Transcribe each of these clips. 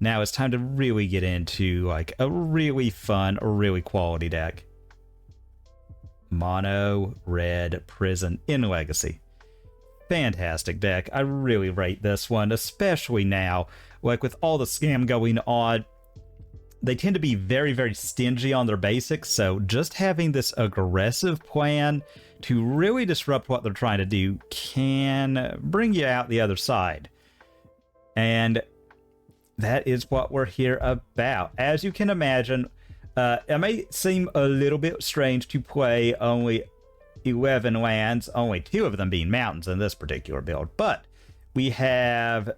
Now it's time to really get into like a really fun, really quality deck. Mono Red Prison in Legacy. Fantastic deck. I really rate this one, especially now. Like with all the scam going on, they tend to be very, very stingy on their basics. So just having this aggressive plan to really disrupt what they're trying to do can bring you out the other side. And that is what we're here about. As you can imagine, it may seem a little bit strange to play only 11 lands, only 2 of them being mountains in this particular build, but we have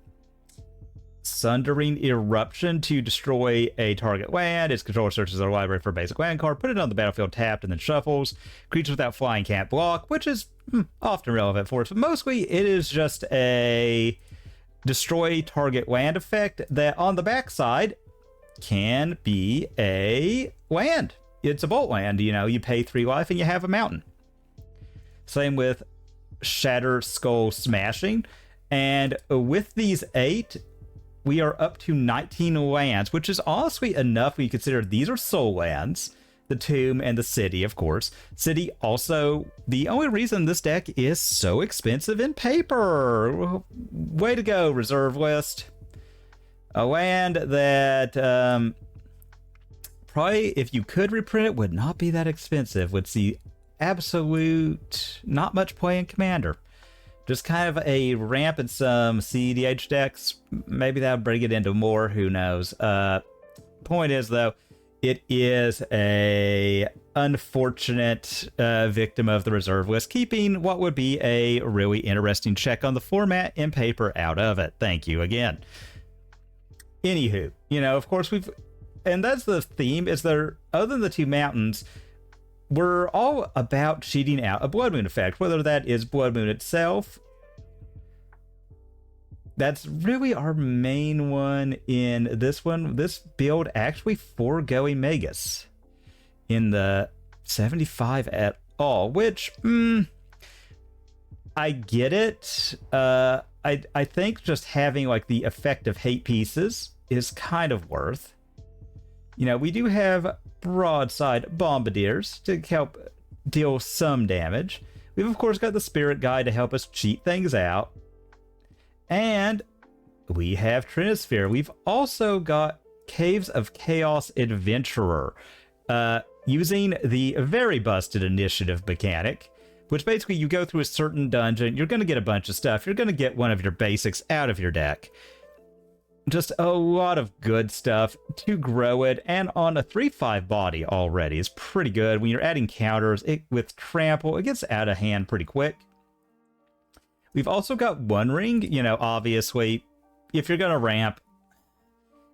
Sundering Eruption to destroy a target land. Its controller searches their library for a basic land card, put it on the battlefield tapped, and then shuffles. Creatures without flying can't block, which is often relevant for us, but mostly it is just a destroy target land effect that on the backside can be a land. It's a bolt land, you know, you pay 3 life and you have a mountain. Same with Shatter Skull Smashing. And with these 8, we are up to 19 lands, which is honestly enough when you consider these are soul lands. The Tomb and the City, of course. City also, the only reason this deck is so expensive in paper. Way to go, reserve list. A land that probably, if you could reprint it, would not be that expensive. Would see absolute not much play in Commander. Just kind of a ramp in some CEDH decks. Maybe that would bring it into more, who knows. Point is, though, it is a unfortunate victim of the reserve list, keeping what would be a really interesting check on the format in paper out of it. Thank you again. Anywho, you know, of course and that's the theme, is there, other than the 2 mountains, we're all about cheating out a Blood Moon effect, whether that is Blood Moon itself. That's really our main one in this one. This build actually foregoing Magus in the 75 at all, which, I get it. I think just having like the effective hate pieces is kind of worth. You know, we do have broadside bombardiers to help deal some damage. We've of course got the Spirit Guide to help us cheat things out. And we have Trinisphere. We've also got Caves of Chaos Adventurer, using the very busted initiative mechanic, which basically you go through a certain dungeon, you're going to get a bunch of stuff, you're going to get one of your basics out of your deck. Just a lot of good stuff to grow it, and on a 3/5 body already is pretty good. When you're adding counters, with Trample, it gets out of hand pretty quick. We've also got One Ring. You know, obviously, if you're going to ramp,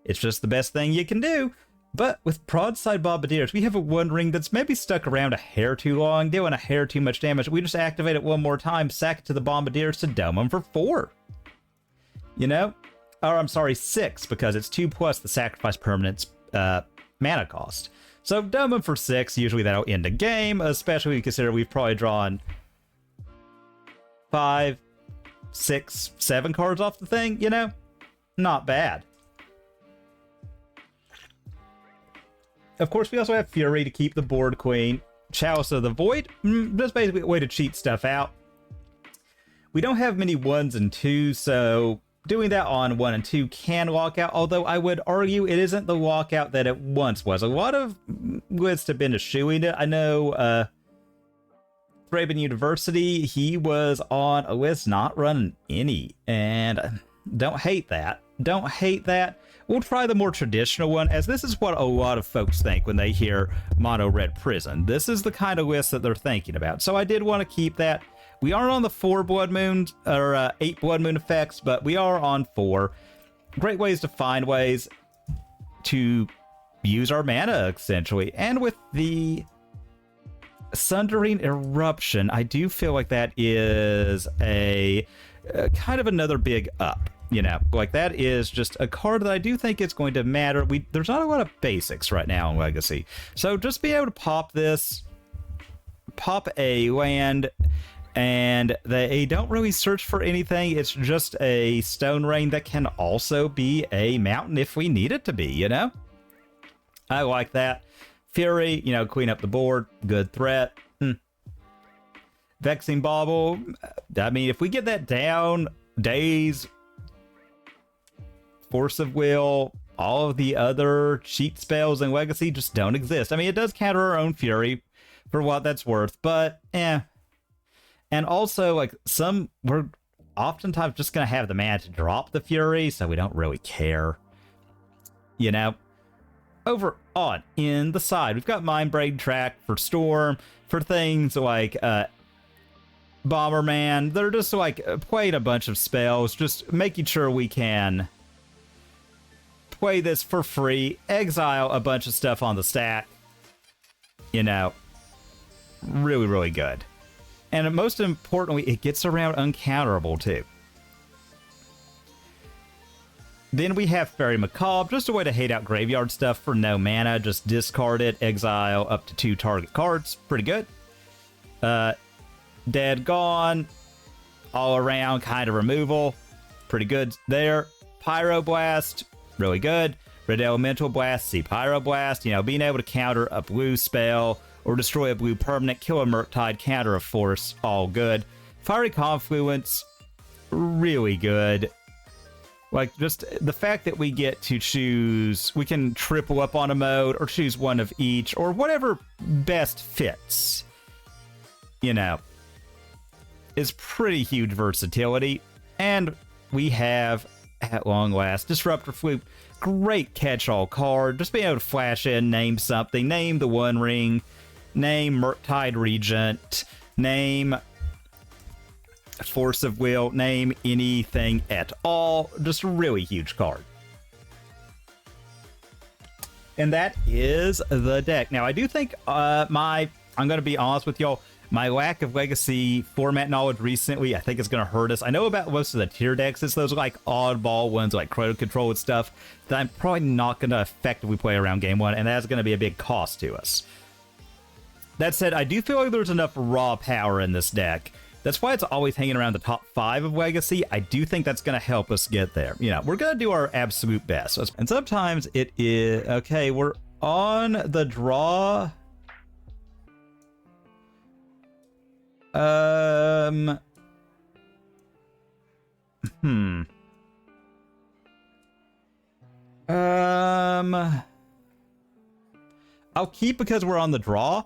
it's just the best thing you can do. But with Broadside Bombardiers, we have a One Ring that's maybe stuck around a hair too long, doing a hair too much damage. We just activate it one more time, sack it to the Bombardiers to dome them for 4. You know? Or I'm sorry, 6, because it's 2 plus the sacrifice permanent's mana cost. So dome them for 6, usually that'll end a game, especially when you consider we've probably drawn 5, 6, 7 cards off the thing, you know? Not bad. Of course, we also have Fury to keep the board queen. Chalice of the Void, just basically a way to cheat stuff out. We don't have many 1s and 2s, so doing that on 1 and 2 can lock out, although I would argue it isn't the lockout that it once was. A lot of lists have been eschewing it. I know Thraben University, he was on a list not running any, and don't hate that. Don't hate that. We'll try the more traditional one, as this is what a lot of folks think when they hear Mono Red Prison. This is the kind of list that they're thinking about, so I did want to keep that. We aren't on the 4 Blood Moons, or 8 Blood Moon effects, but we are on 4. Great ways to find ways to use our mana, essentially. And with the Sundering Eruption, I do feel like that is a kind of another big up. You know, like that is just a card that I do think it's going to matter. There's not a lot of basics right now in Legacy. So just be able to pop this, pop a land, And they don't really search for anything. It's just a stone rain that can also be a mountain if we need it to be, you know? I like that. Fury, you know, clean up the board. Good threat. Vexing Bauble. I mean, if we get that down, Daze, Force of Will, all of the other cheat spells in Legacy just don't exist. I mean, it does counter our own Fury for what that's worth, but And also, like, we're oftentimes just going to have the mana to drop the Fury, so we don't really care. You know? Over on in the side, we've got Mindbraid Track for Storm, for things like Bomberman. They're just, like, playing a bunch of spells, just making sure we can play this for free, exile a bunch of stuff on the stack. You know? Really, really good. And most importantly, it gets around uncounterable, too. Then we have Fairy Macabre, just a way to hate out graveyard stuff for no mana. Just discard it, exile up to 2 target cards. Pretty good. Dead Gone, all around kind of removal. Pretty good there. Pyroblast, really good. Red Elemental Blast, see Pyroblast. You know, being able to counter a blue spell or destroy a blue permanent, kill a Murktide, counter a force, all good. Fiery Confluence, really good. Like, just the fact that we get to choose, we can triple up on a mode, or choose one of each, or whatever best fits, you know, is pretty huge versatility. And we have, at long last, Disruptor Flute. Great catch-all card. Just being able to flash in, name something, name the One Ring, name Murktide Regent, name Force of Will, name anything at all. Just a really huge card. And that is the deck. Now, I do think I'm going to be honest with y'all, my lack of Legacy format knowledge recently, I think is going to hurt us. I know about most of the tier decks. It's those like oddball ones like Chrono Control and stuff that I'm probably not going to effectively play around game one, and that's going to be a big cost to us. That said, I do feel like there's enough raw power in this deck. That's why it's always hanging around the top 5 of Legacy. I do think that's going to help us get there. You know, we're going to do our absolute best. And sometimes it is... Okay, we're on the draw. I'll keep because we're on the draw.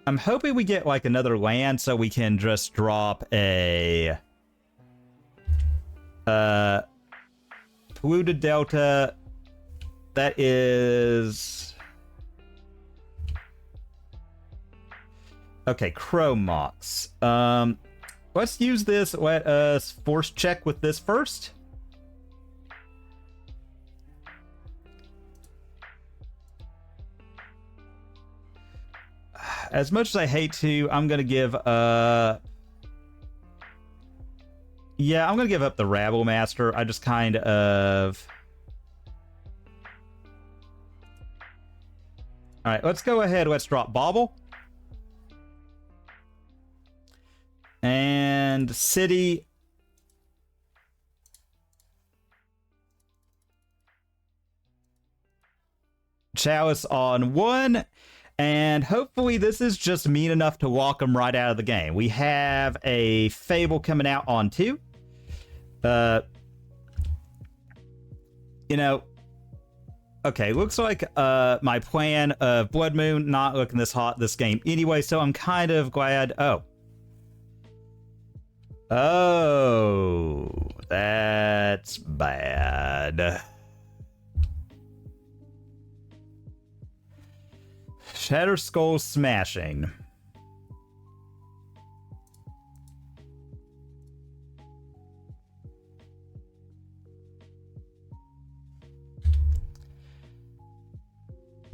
I'm hoping we get like another land so we can just drop a polluted delta. That is okay. Chrome Mox. Let's use this. Let us force check with this first. As much as I hate to, I'm going to give yeah, I'm going to give up the Rabble Master. I just kind of... Alright, let's go ahead. Let's drop Bauble. And City. Chalice on 1. And hopefully this is just mean enough to walk them right out of the game. We have a Fable coming out on 2. You know, okay, looks like my plan of Blood Moon not looking this hot this game anyway, so I'm kind of glad. Oh, that's bad. Shatter Skull Smashing.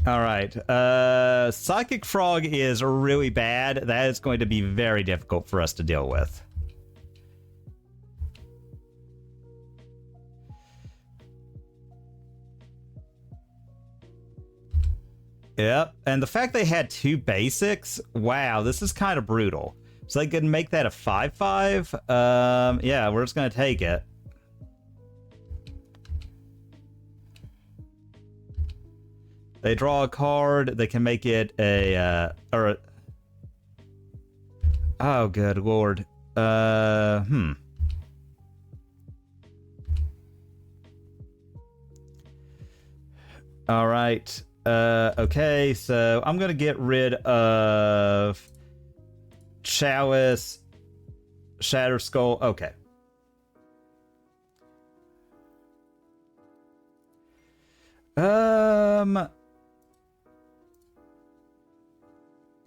All right. Psychic Frog is really bad. That is going to be very difficult for us to deal with. Yep, and the fact they had 2 basics, wow, this is kind of brutal. So they could make that a 5/5. Yeah, we're just gonna take it. They draw a card. They can make it a oh, good lord. All right. Okay, so I'm gonna get rid of Chalice, Shatter Skull. Okay.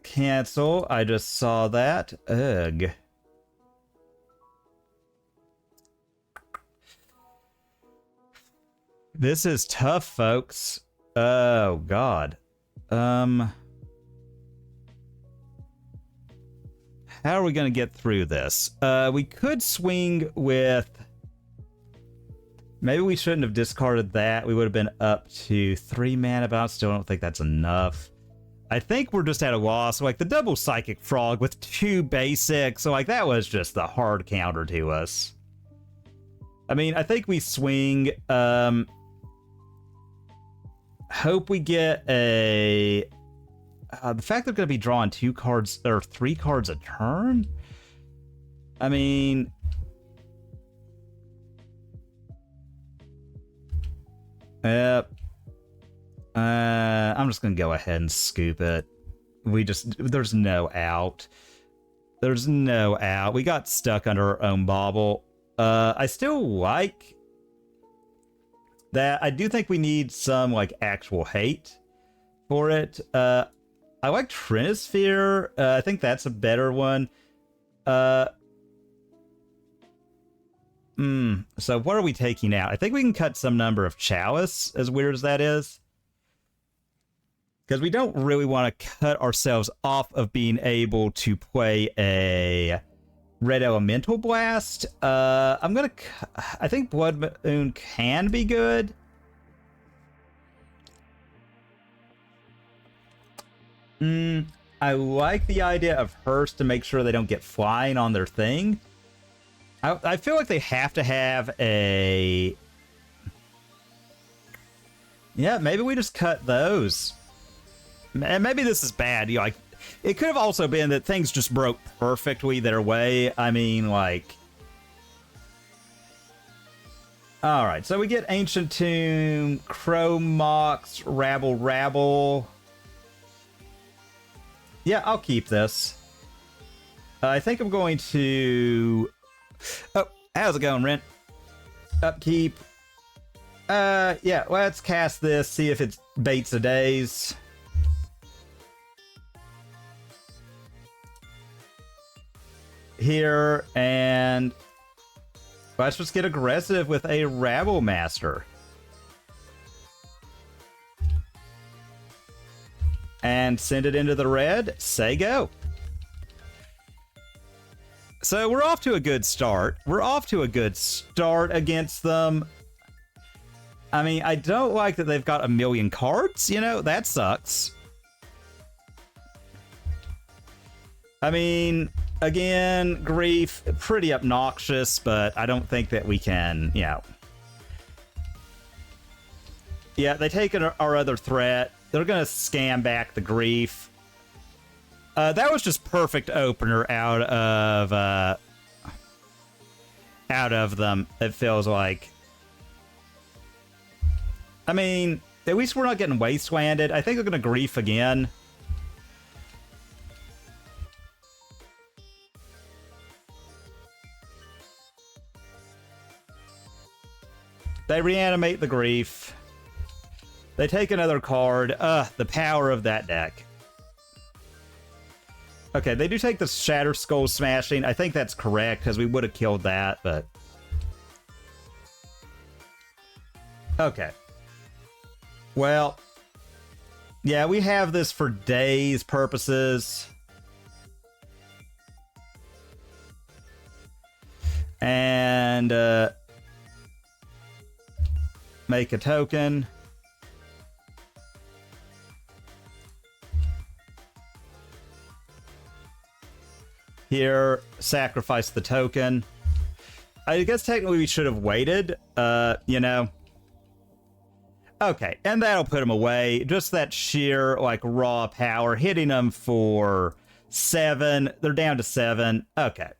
Cancel. I just saw that. Ugh. This is tough, folks. Oh, God. How are we going to get through this? We could swing with... Maybe we shouldn't have discarded that. We would have been up to 3 mana, but I still don't think that's enough. I think we're just at a loss. Like, the double Psychic Frog with 2 basics. So, like, that was just the hard counter to us. I mean, I think we swing... hope we get a... the fact they're going to be drawing 2 cards, or 3 cards a turn? I mean... Yep. I'm just going to go ahead and scoop it. There's no out. There's no out. We got stuck under our own bauble. I still like that. I do think we need some, like, actual hate for it. I like Trinisphere. I think that's a better one. So what are we taking out? I think we can cut some number of Chalice, as weird as that is. Because we don't really want to cut ourselves off of being able to play a Red Elemental Blast. I think Blood Moon can be good. I like the idea of Hearst to make sure they don't get flying on their thing. I feel like they have to have a... Yeah, maybe we just cut those. And maybe this is bad. You know, like, it could have also been that things just broke perfectly their way. I mean, like... Alright, so we get Ancient Tomb, Crow Mox, Rabble Rabble. Yeah, I'll keep this. I think I'm going to... Oh, how's it going, Rent? Upkeep. Yeah, let's cast this, see if it baits a daze. Here, and let's just get aggressive with a Rabble Master. And send it into the red. Say go. So we're off to a good start. We're off to a good start against them. I mean, I don't like that they've got a million cards, you know? That sucks. I mean, again, Grief, pretty obnoxious, but I don't think that we can, you know. Yeah, they take our other threat. They're going to scam back the Grief. That was just perfect opener out of them, it feels like. I mean, at least we're not getting wastelanded. I think they're going to Grief again. They reanimate the Grief. They take another card. The power of that deck. Okay, they do take the Shatter Skull Smashing. I think that's correct, because we would have killed that, but... Okay. Well... Yeah, we have this for days purposes. And, make a token. Here, sacrifice the token. I guess technically we should have waited, you know. Okay, and that'll put him away. Just that sheer, like, raw power, hitting them for 7. They're down to 7. Okay.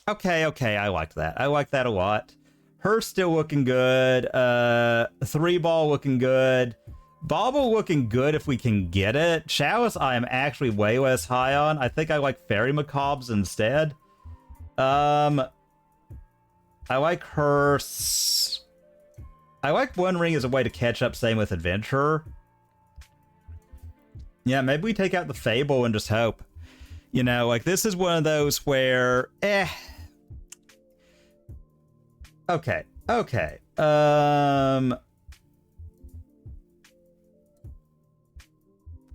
Okay, I liked that. I like that a lot. Her still looking good. 3-ball looking good. Bauble looking good if we can get it. Chalice I am actually way less high on. I think I like Fairy Macabres instead. I like her... I like One Ring as a way to catch up, same with Adventurer. Yeah, maybe we take out the Fable and just hope. You know, like, this is one of those where... Okay.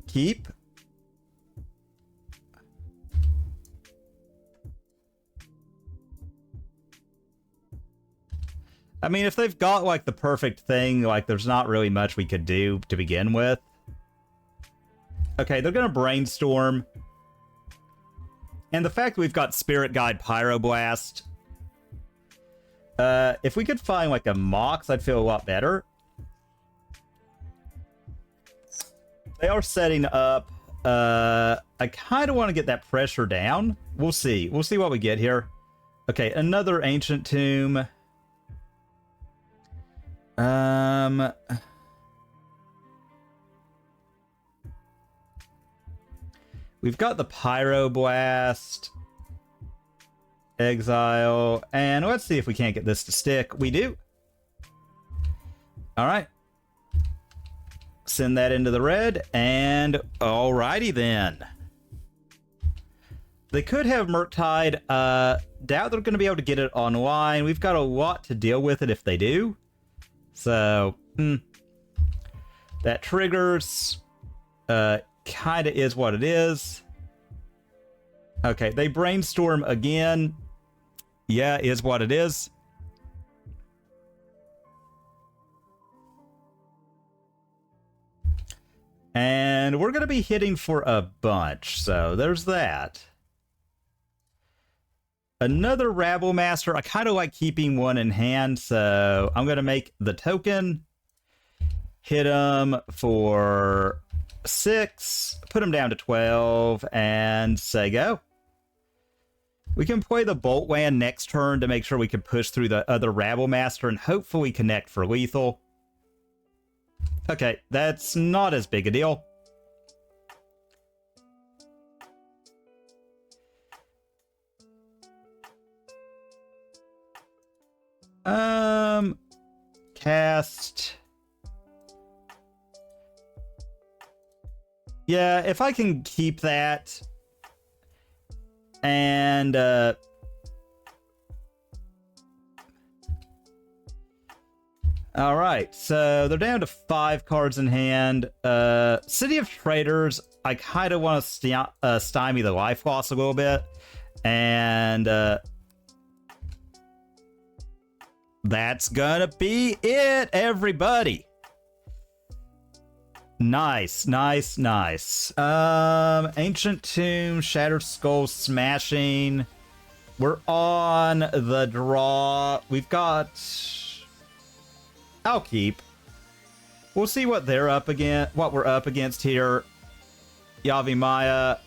Keep. I mean, if they've got, like, the perfect thing, like, there's not really much we could do to begin with. Okay, they're gonna brainstorm. And the fact that we've got Spirit Guide Pyroblast... if we could find, like, a Mox, I'd feel a lot better. They are setting up. I kind of want to get that pressure down. We'll see. We'll see what we get here. Okay, another Ancient Tomb. We've got the Pyroblast. Exile. And let's see if we can't get this to stick. We do. Alright. Send that into the red. And alrighty then. They could have Murktide. Doubt they're going to be able to get it online. We've got a lot to deal with it if they do. So, that triggers. Kind of is what it is. Okay, they brainstorm again. Yeah, is what it is. And we're going to be hitting for a bunch, so there's that. Another Rabble Master. I kind of like keeping one in hand, so I'm going to make the token. Hit him for 6. Put him down to 12, and say go. We can play the Bolt Land next turn to make sure we can push through the other Rabble Master and hopefully connect for lethal. Okay, that's not as big a deal. Cast. Yeah, if I can keep that. And, alright, so they're down to 5 cards in hand. City of Traders, I kind of want to stymie the life loss a little bit. And, that's gonna be it, everybody. Nice. Ancient Tomb, Shattered Skull, Smashing. We're on the draw. We've got... I'll keep. We'll see what they're up against, what we're up against here. Yavimaya.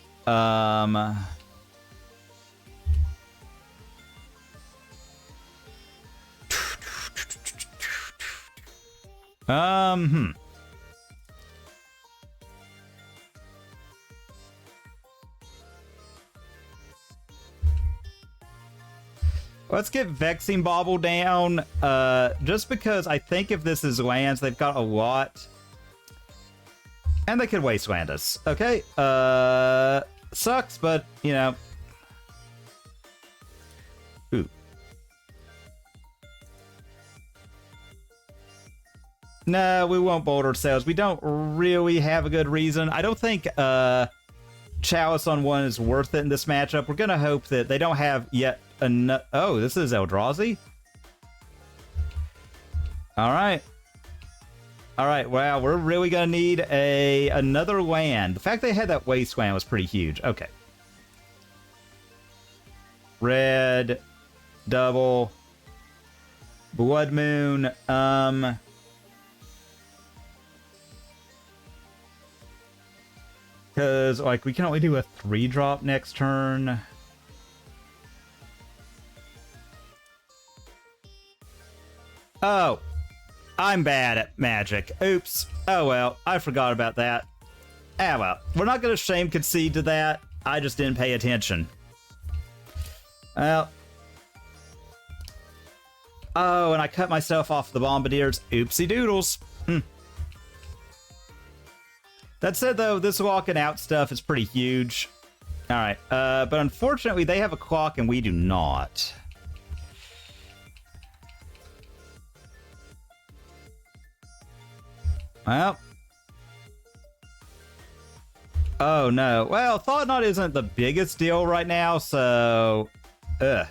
Let's get Vexing Bauble down, just because I think if this is lands, they've got a lot. And they could Wasteland us. Okay, sucks, but, you know. Ooh. No, we won't bolt ourselves. We don't really have a good reason. I don't think, Chalice on 1 is worth it in this matchup. We're gonna hope that they don't have yet enough. Oh, this is Eldrazi? Alright. Alright, wow, we're really gonna need another land. The fact they had that Wasteland was pretty huge. Okay. red, double, blood moon, because, like, we can only do a 3-drop next turn. Oh, I'm bad at magic. Oops. Oh well, I forgot about that. Ah well, we're not gonna shame concede to that. I just didn't pay attention. Well. Oh, and I cut myself off the bombardiers. Oopsie doodles. That said, though, this walking out stuff is pretty huge. Alright, but unfortunately, they have a clock and we do not. Well. Oh, no. Well, Thought Knot isn't the biggest deal right now, so... Ugh.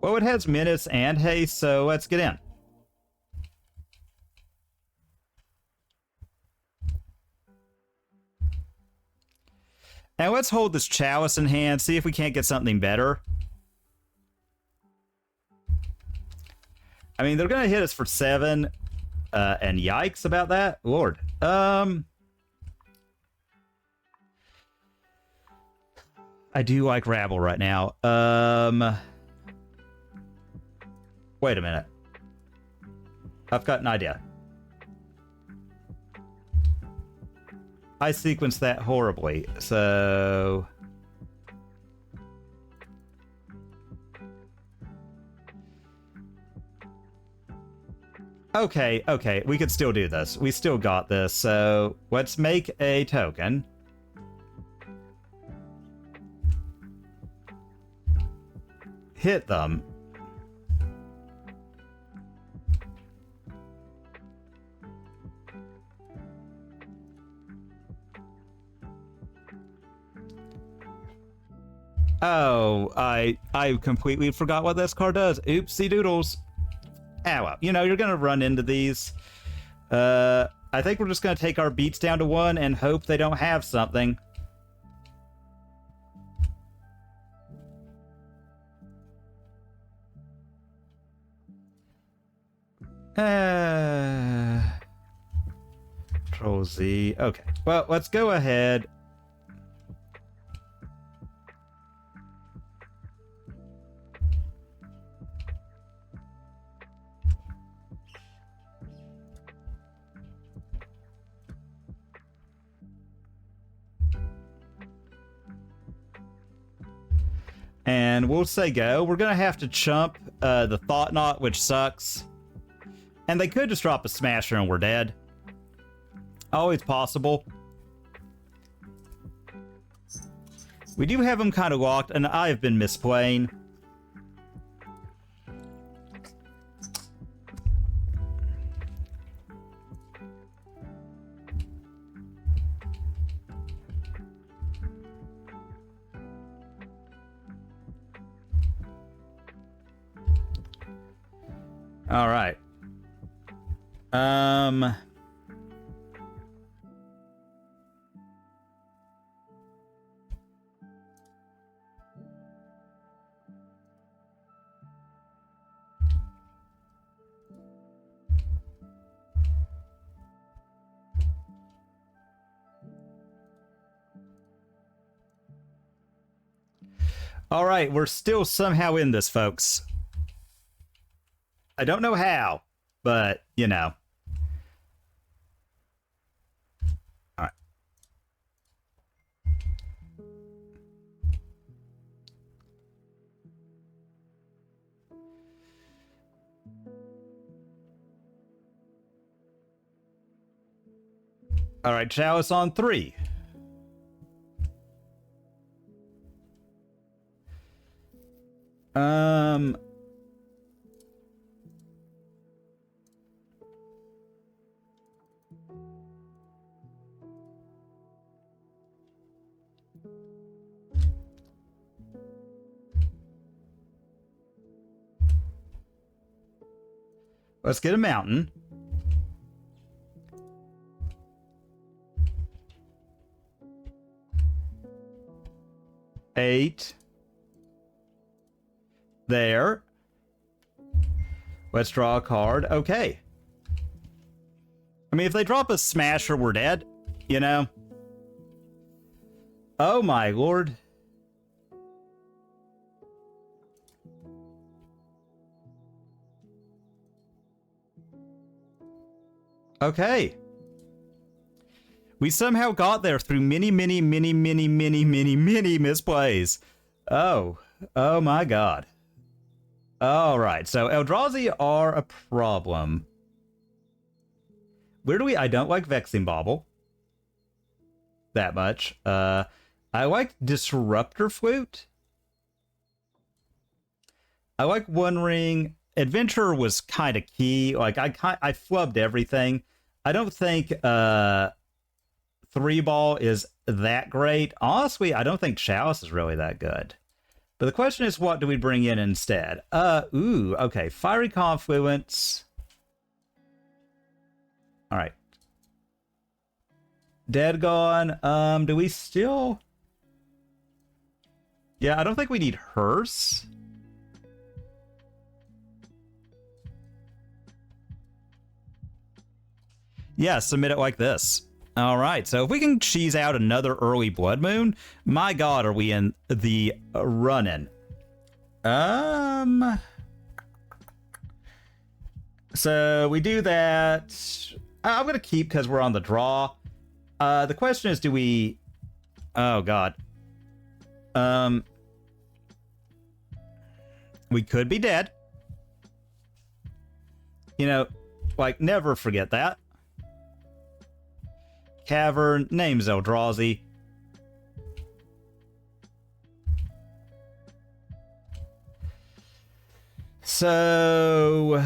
Well, it has Menace and Haste, so let's get in. And let's hold this Chalice in hand, see if we can't get something better. I mean, they're going to hit us for 7, and yikes about that. Lord. I do like Rabble right now. Wait a minute. I've got an idea. I sequenced that horribly, so... Okay, okay, we could still do this. We still got this, so let's make a token. Hit them. Oh, I completely forgot what this card does. Oopsie doodles. Ah, well, you know, you're going to run into these. I think we're just going to take our beats down to 1 and hope they don't have something. Control Z. Okay, well, let's go ahead. And we'll say go. We're going to have to chump the Thought Knot, which sucks. And they could just drop a Smasher and we're dead. Always possible. We do have them kind of locked, and I've been misplaying. All right. All right, we're still somehow in this, folks. I don't know how, but, you know. All right. All right, Chalice on 3. Let's get a mountain. Eight. There. Let's draw a card. Okay. I mean, if they drop a smasher, we're dead, you know? Oh my lord. Okay. We somehow got there through many misplays. Oh my god. Alright, so Eldrazi are a problem. Where do we... I don't like Vexing Bauble. That much. I like Disruptor Flute. I like One Ring. Adventure was kind of key. Like, I flubbed everything. I don't think 3-ball is that great. Honestly, I don't think Chalice is really that good. But the question is, what do we bring in instead? Okay. Fiery Confluence. Alright. Dead Gone. Do we still... Yeah, I don't think we need Hearse. Yeah, submit it like this. All right, so if we can cheese out another early Blood Moon, my god, are we in the running. So we do that. I'm going to keep because we're on the draw. The question is, do we... Oh, god. We could be dead. You know, like, never forget that. Cavern, name's Eldrazi. So...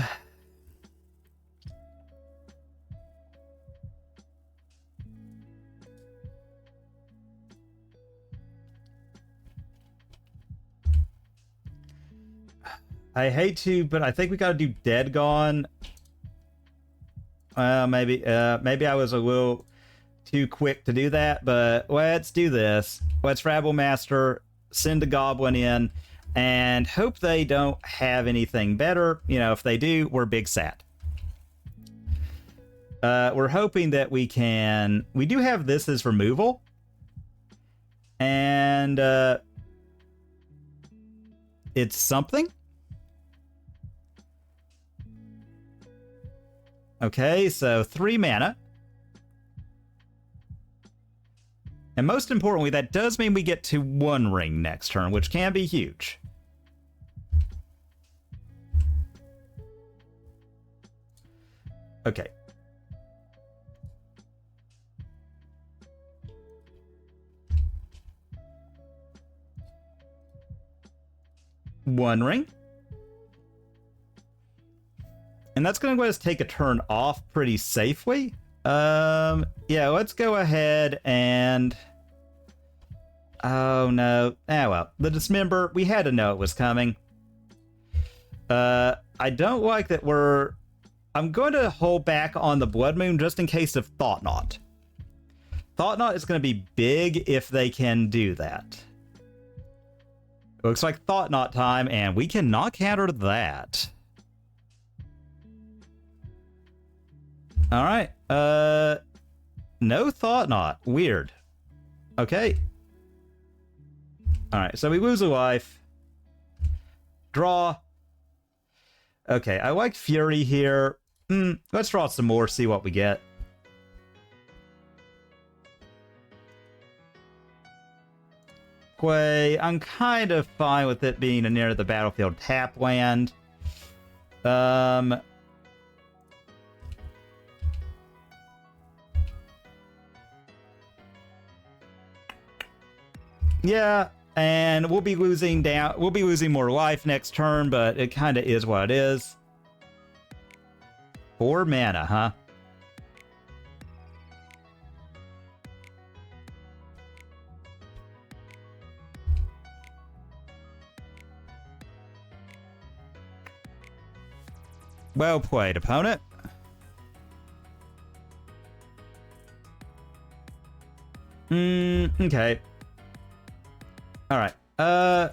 I hate to, but I think we gotta do Dead Gone. Maybe I was a little too quick to do that, but let's do this. Let's Rabble Master, send a Goblin in, and hope they don't have anything better. You know, if they do, we're big sad. We're hoping that we can... We do have this as removal. And it's something. Okay, so 3 mana. And most importantly, that does mean we get to One Ring next turn, which can be huge. Okay. One Ring. And that's going to let us take a turn off pretty safely. Yeah, let's go ahead and... Oh, no. Ah, well. The Dismember, we had to know it was coming. I don't like that we're... I'm going to hold back on the Blood Moon just in case of Thought Knot. Thought Knot is going to be big if they can do that. It looks like Thought Knot time, and we cannot counter that. All right. No Thought Knot. Weird. Okay. All right. So we lose a life. Draw. Okay. I like Fury here. Let's draw some more, see what we get. Play. I'm kind of fine with it being a near the battlefield tap land. Yeah, and we'll be losing more life next turn, but it kind of is what it is. 4 mana, huh? Well played, opponent. Okay. Alright. I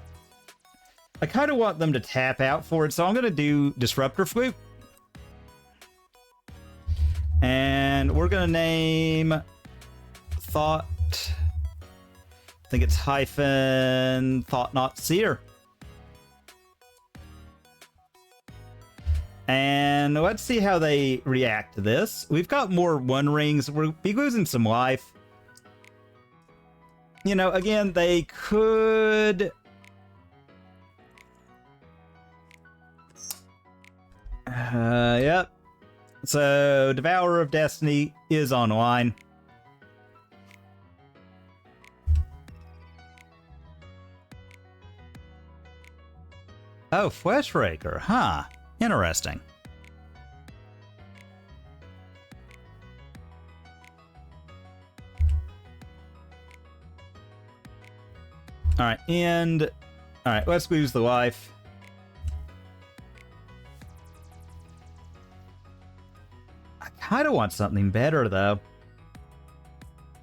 kind of want them to tap out for it, so I'm going to do Disruptor Flute. And we're going to name Thought... I think it's hyphen Thought Not Seer. And let's see how they react to this. We've got more One Rings. We'll be losing some life. You know, again, they could... Yep. So, Devourer of Destiny is online. Oh, Fleshraker, huh? Interesting. Alright, and... Alright, let's lose the life. I kind of want something better, though.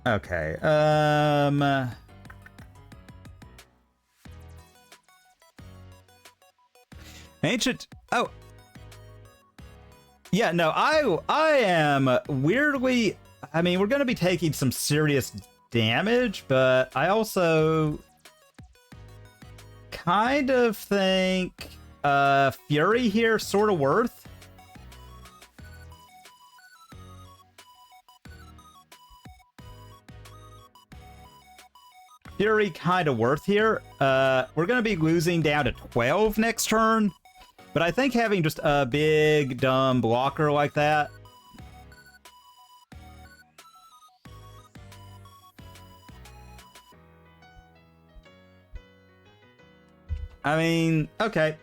Okay, Ancient... Oh! Yeah, no, I am weirdly... I mean, we're going to be taking some serious damage, but I also... kind of think Fury here sort of worth. Fury kind of worth here. We're going to be losing down to 12 next turn, but I think having just a big dumb blocker like that. I mean, okay.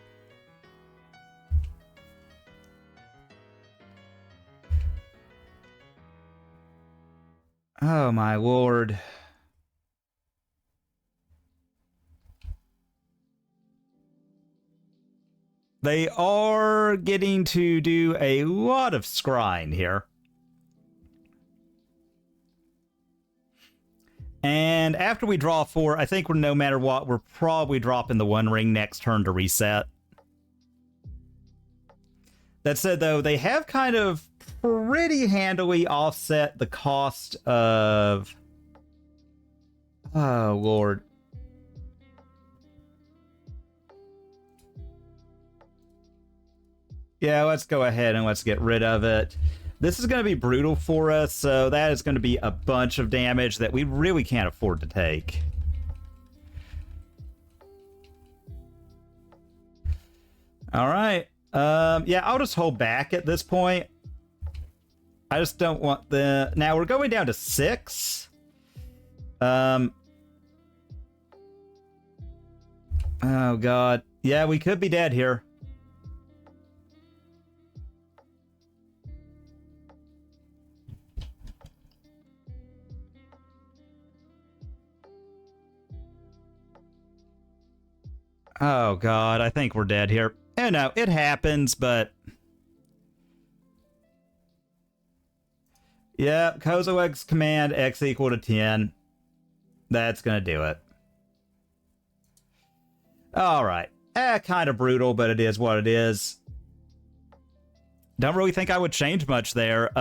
Oh my lord. They are getting to do a lot of scrying here. And after we draw 4, I think no matter what, we're probably dropping the One Ring next turn to reset. That said, though, they have kind of pretty handily offset the cost of... Oh, Lord. Yeah, let's go ahead and let's get rid of it. This is going to be brutal for us, so that is going to be a bunch of damage that we really can't afford to take. All right. Yeah, I'll just hold back at this point. I just don't want the... Now, we're going down to 6. Oh, God. Yeah, we could be dead here. Oh, God, I think we're dead here. Oh, no, it happens, but... Yeah, Kozilek's command, X equal to 10. That's gonna do it. Alright. Kind of brutal, but it is what it is. Don't really think I would change much there.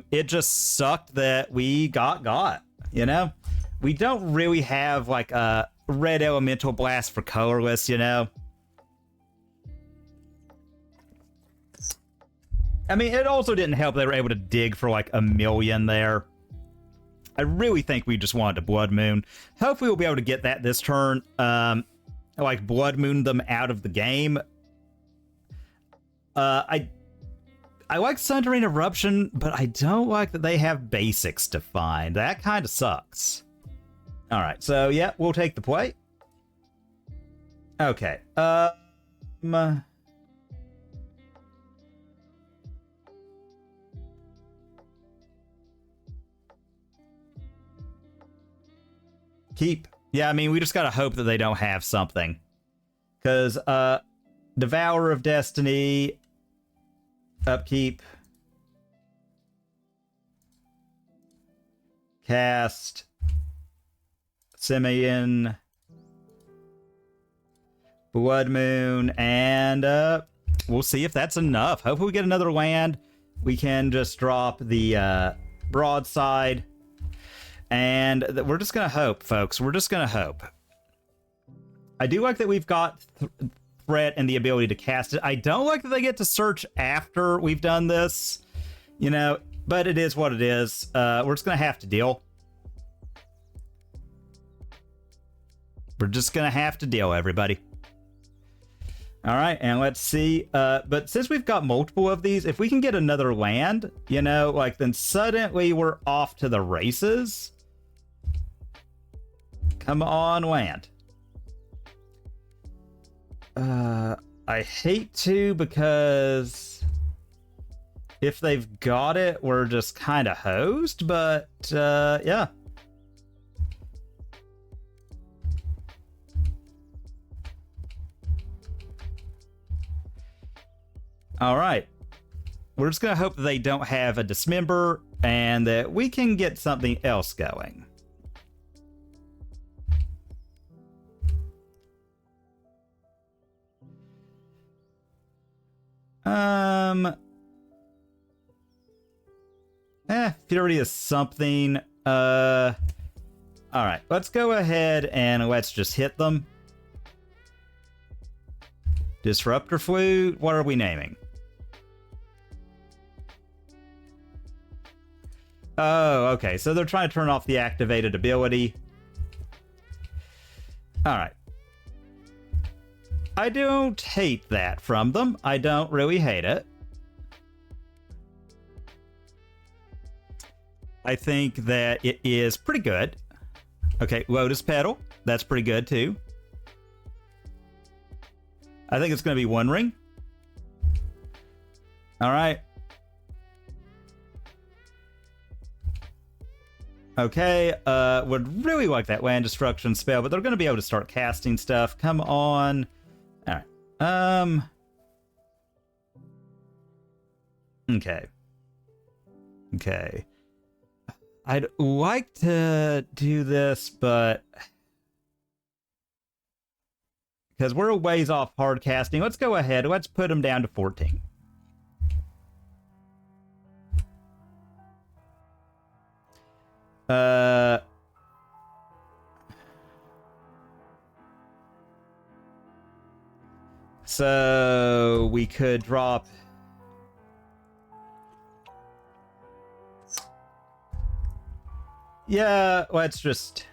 It just sucked that we got, you know? We don't really have, like, a red elemental blast for colorless, you know? I mean, it also didn't help they were able to dig for like 1,000,000 there. I really think we just wanted to Blood Moon. Hopefully we'll be able to get that this turn. Like Blood Moon them out of the game. I like Sundering Eruption, but I don't like that they have basics defined. That kind of sucks. Alright, so yeah, we'll take the play. Okay. Keep. Yeah, I mean, we just gotta hope that they don't have something. Because, Devourer of Destiny... Upkeep. Cast. Simeon. Blood Moon. And we'll see if that's enough. Hopefully we get another land. We can just drop the broadside. And we're just going to hope, folks. We're just going to hope. I do like that we've got threat and the ability to cast it. I don't like that they get to search after we've done this. You know, but it is what it is. We're just going to have to deal. We're just going to have to deal, everybody. All right, and let's see. But since we've got multiple of these, if we can get another land, you know, like, then suddenly we're off to the races. Come on, land. I hate to, because if they've got it, we're just kind of hosed, but yeah. All right. We're just going to hope that they don't have a dismember and that we can get something else going. Fury is something. All right, let's go ahead and let's just hit them. Disruptor Flute. What are we naming? Oh, okay. So they're trying to turn off the activated ability. All right. I don't hate that from them. I don't really hate it. I think that it is pretty good. Okay, Lotus Petal. That's pretty good, too. I think it's going to be One Ring. All right. Okay, would really like that land destruction spell, but they're going to be able to start casting stuff. Come on. All right. Okay. Okay. I'd like to do this, but because we're a ways off hard casting, let's go ahead. Let's put them down to 14. So we could drop. Yeah, let's just.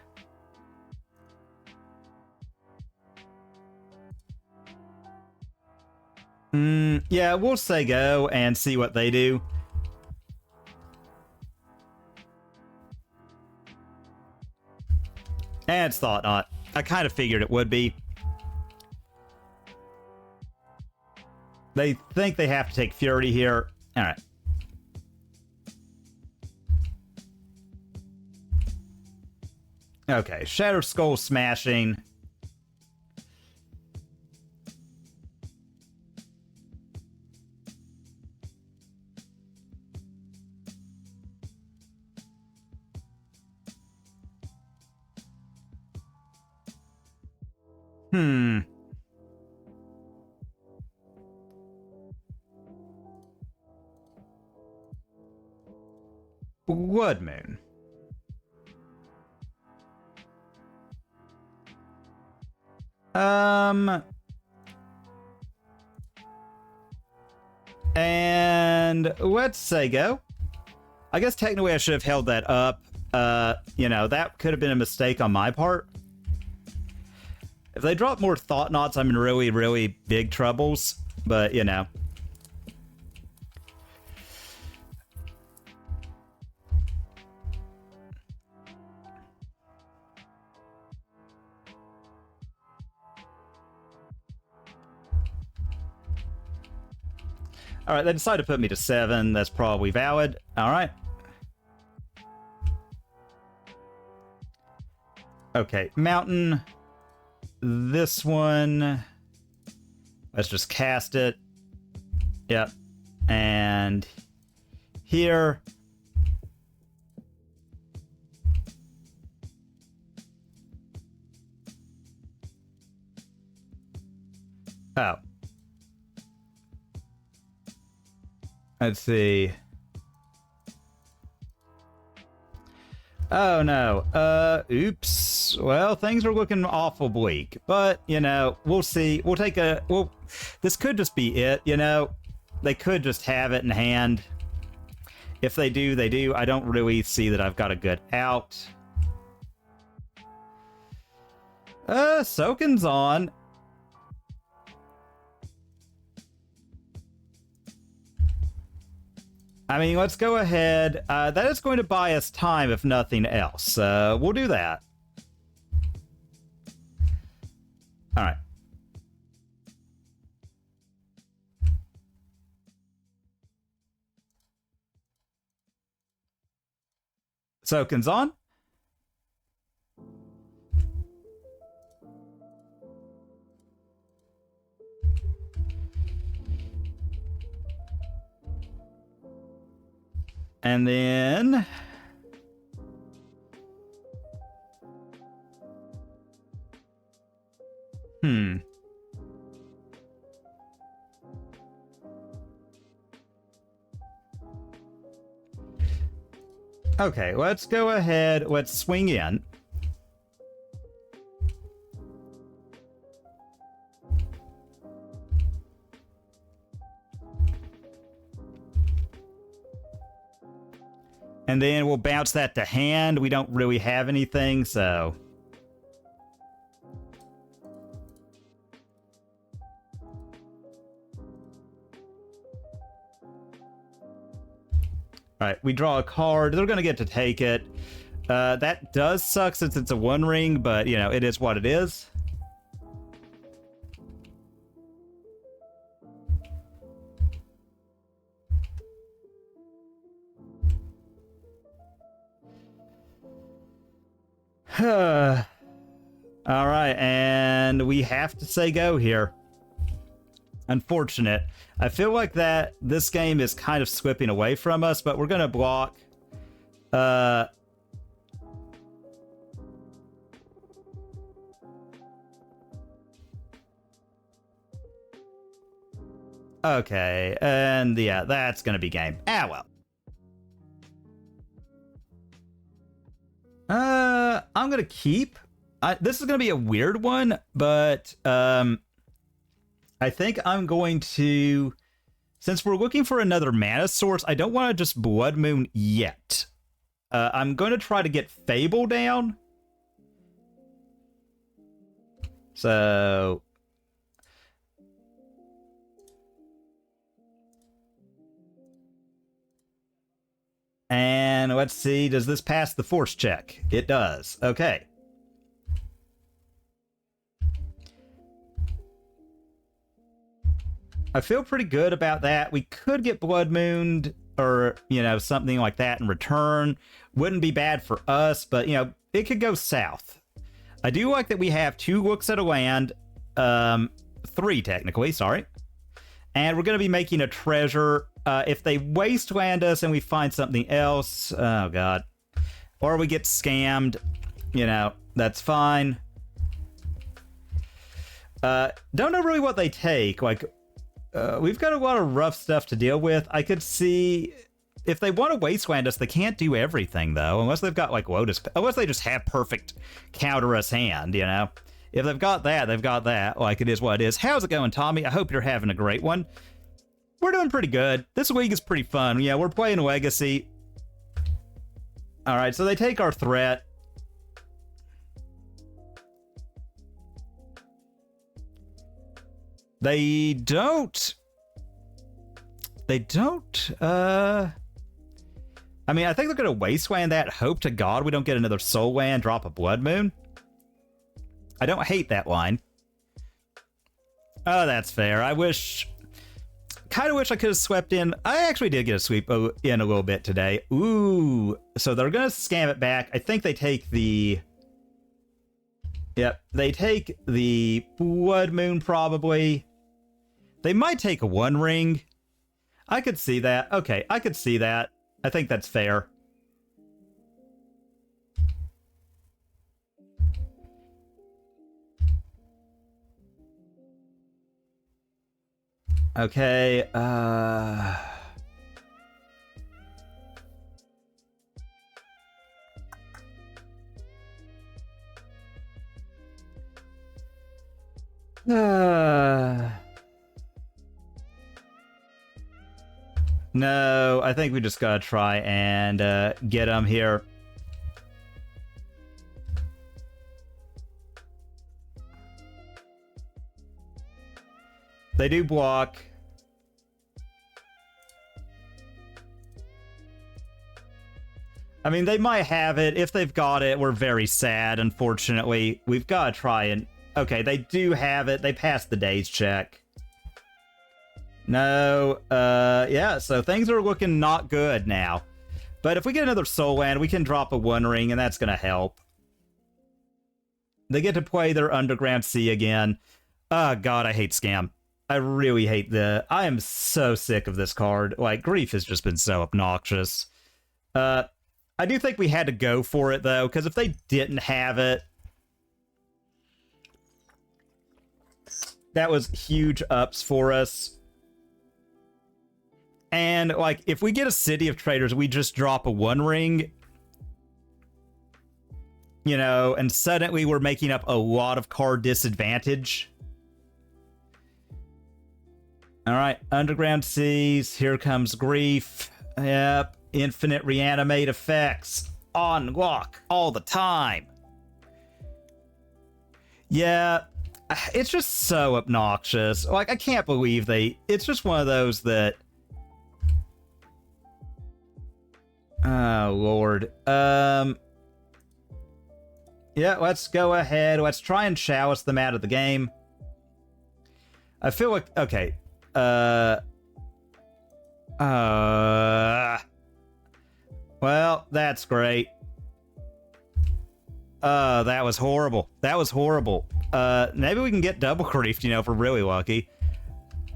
Yeah, we'll say go and see what they do. And it's thought not. I kind of figured it would be. They think they have to take Fury here. All right. Okay, Shattered Skull smashing. Blood Moon. And let's say go. I guess technically I should have held that up. You know, that could have been a mistake on my part. If they drop more Thought Knots, I'm in really, really big troubles. But, you know. All right, they decided to put me to 7. That's probably valid. All right. Okay, Mountain. This one. Let's just cast it. Yep. And here. Oh. Let's see. Oh no. Oops. Well, things are looking awful bleak. But, you know, we'll see. We'll take a... Well, this could just be it, you know? They could just have it in hand. If they do, they do. I don't really see that I've got a good out. Soakin's on. I mean, let's go ahead. That is going to buy us time, if nothing else. We'll do that. All right. Soakin's on. And then... Okay, let's go ahead. Let's swing in. And then we'll bounce that to hand. We don't really have anything, so... Alright, we draw a card. They're going to get to take it. That does suck since it's a one ring, but, you know, it is what it is. Alright, and we have to say go here. Unfortunate. I feel like that this game is kind of slipping away from us, but we're going to block. Okay, and yeah, that's going to be game. Ah, well. I'm going to keep. This is going to be a weird one, but I think I'm going to, since we're looking for another mana source, I don't want to just Blood Moon yet. I'm going to try to get Fable down. So... And let's see, does this pass the force check? It does. Okay. I feel pretty good about that. We could get Blood Mooned or, you know, something like that in return. Wouldn't be bad for us, but, you know, it could go south. I do like that we have 2 looks at a land. 3, technically, sorry. And we're going to be making a treasure. If they wasteland us and we find something else, oh god. Or we get scammed, you know, that's fine. Don't know really what they take. Like, we've got a lot of rough stuff to deal with. I could see if they want to wasteland us, they can't do everything though, unless they've got like Lotus, unless they just have perfect counter us hand, you know. If they've got that, they've got that. Like, it is what it is. How's it going, Tommy? I hope you're having a great one. We're doing pretty good. This week is pretty fun. Yeah, we're playing Legacy. All right, so they take our threat. They don't... I mean, I think they're going to wasteland that. Hope to God we don't get another Soul Land, drop a Blood Moon. I don't hate that line. Oh, that's fair. I wish... Kind of wish I could have swept in. I actually did get a sweep in a little bit today. Ooh. So they're going to scam it back. I think they take the... Yep. They take the Blood Moon, probably. They might take a One Ring. I could see that. Okay, I could see that. I think that's fair. Okay, no, I think we just gotta try and get them here. They do block. I mean, they might have it. If they've got it, we're very sad, unfortunately. We've got to try and... Okay, they do have it. They passed the days check. No, yeah, so things are looking not good now. But if we get another soul land, we can drop a One Ring, and that's going to help. They get to play their Underground Sea again. Oh, God, I hate Scam. I really hate I am so sick of this card. Like, Grief has just been so obnoxious. I do think we had to go for it, though, because if they didn't have it, that was huge ups for us. And, like, if we get a City of Traders, we just drop a One Ring, you know, and suddenly we're making up a lot of card disadvantage. All right, Underground Seas, here comes Grief. Yep, infinite reanimate effects on lock all the time. Yeah, it's just so obnoxious. Like, I can't believe it's just one of those that... Oh, Lord. Yeah, let's go ahead. Let's try and chalice them out of the game. I feel like... Okay. Well, that's great. That was horrible. That was horrible. Maybe we can get double griefed, you know, if we're really lucky.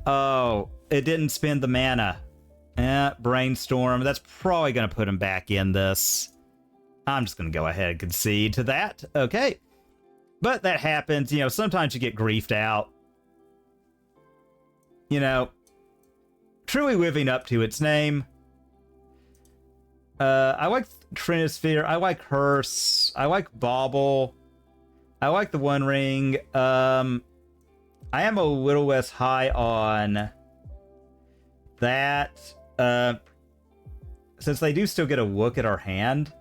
Oh, it didn't spend the mana. Brainstorm. That's probably going to put him back in this. I'm just going to go ahead and concede to that. Okay. But that happens. You know, sometimes you get griefed out. You know, truly living up to its name. I like Trinisphere. I like Hearse. I like Bauble. I like the One Ring. I am a little less high on that. Since they do still get a look at our hand.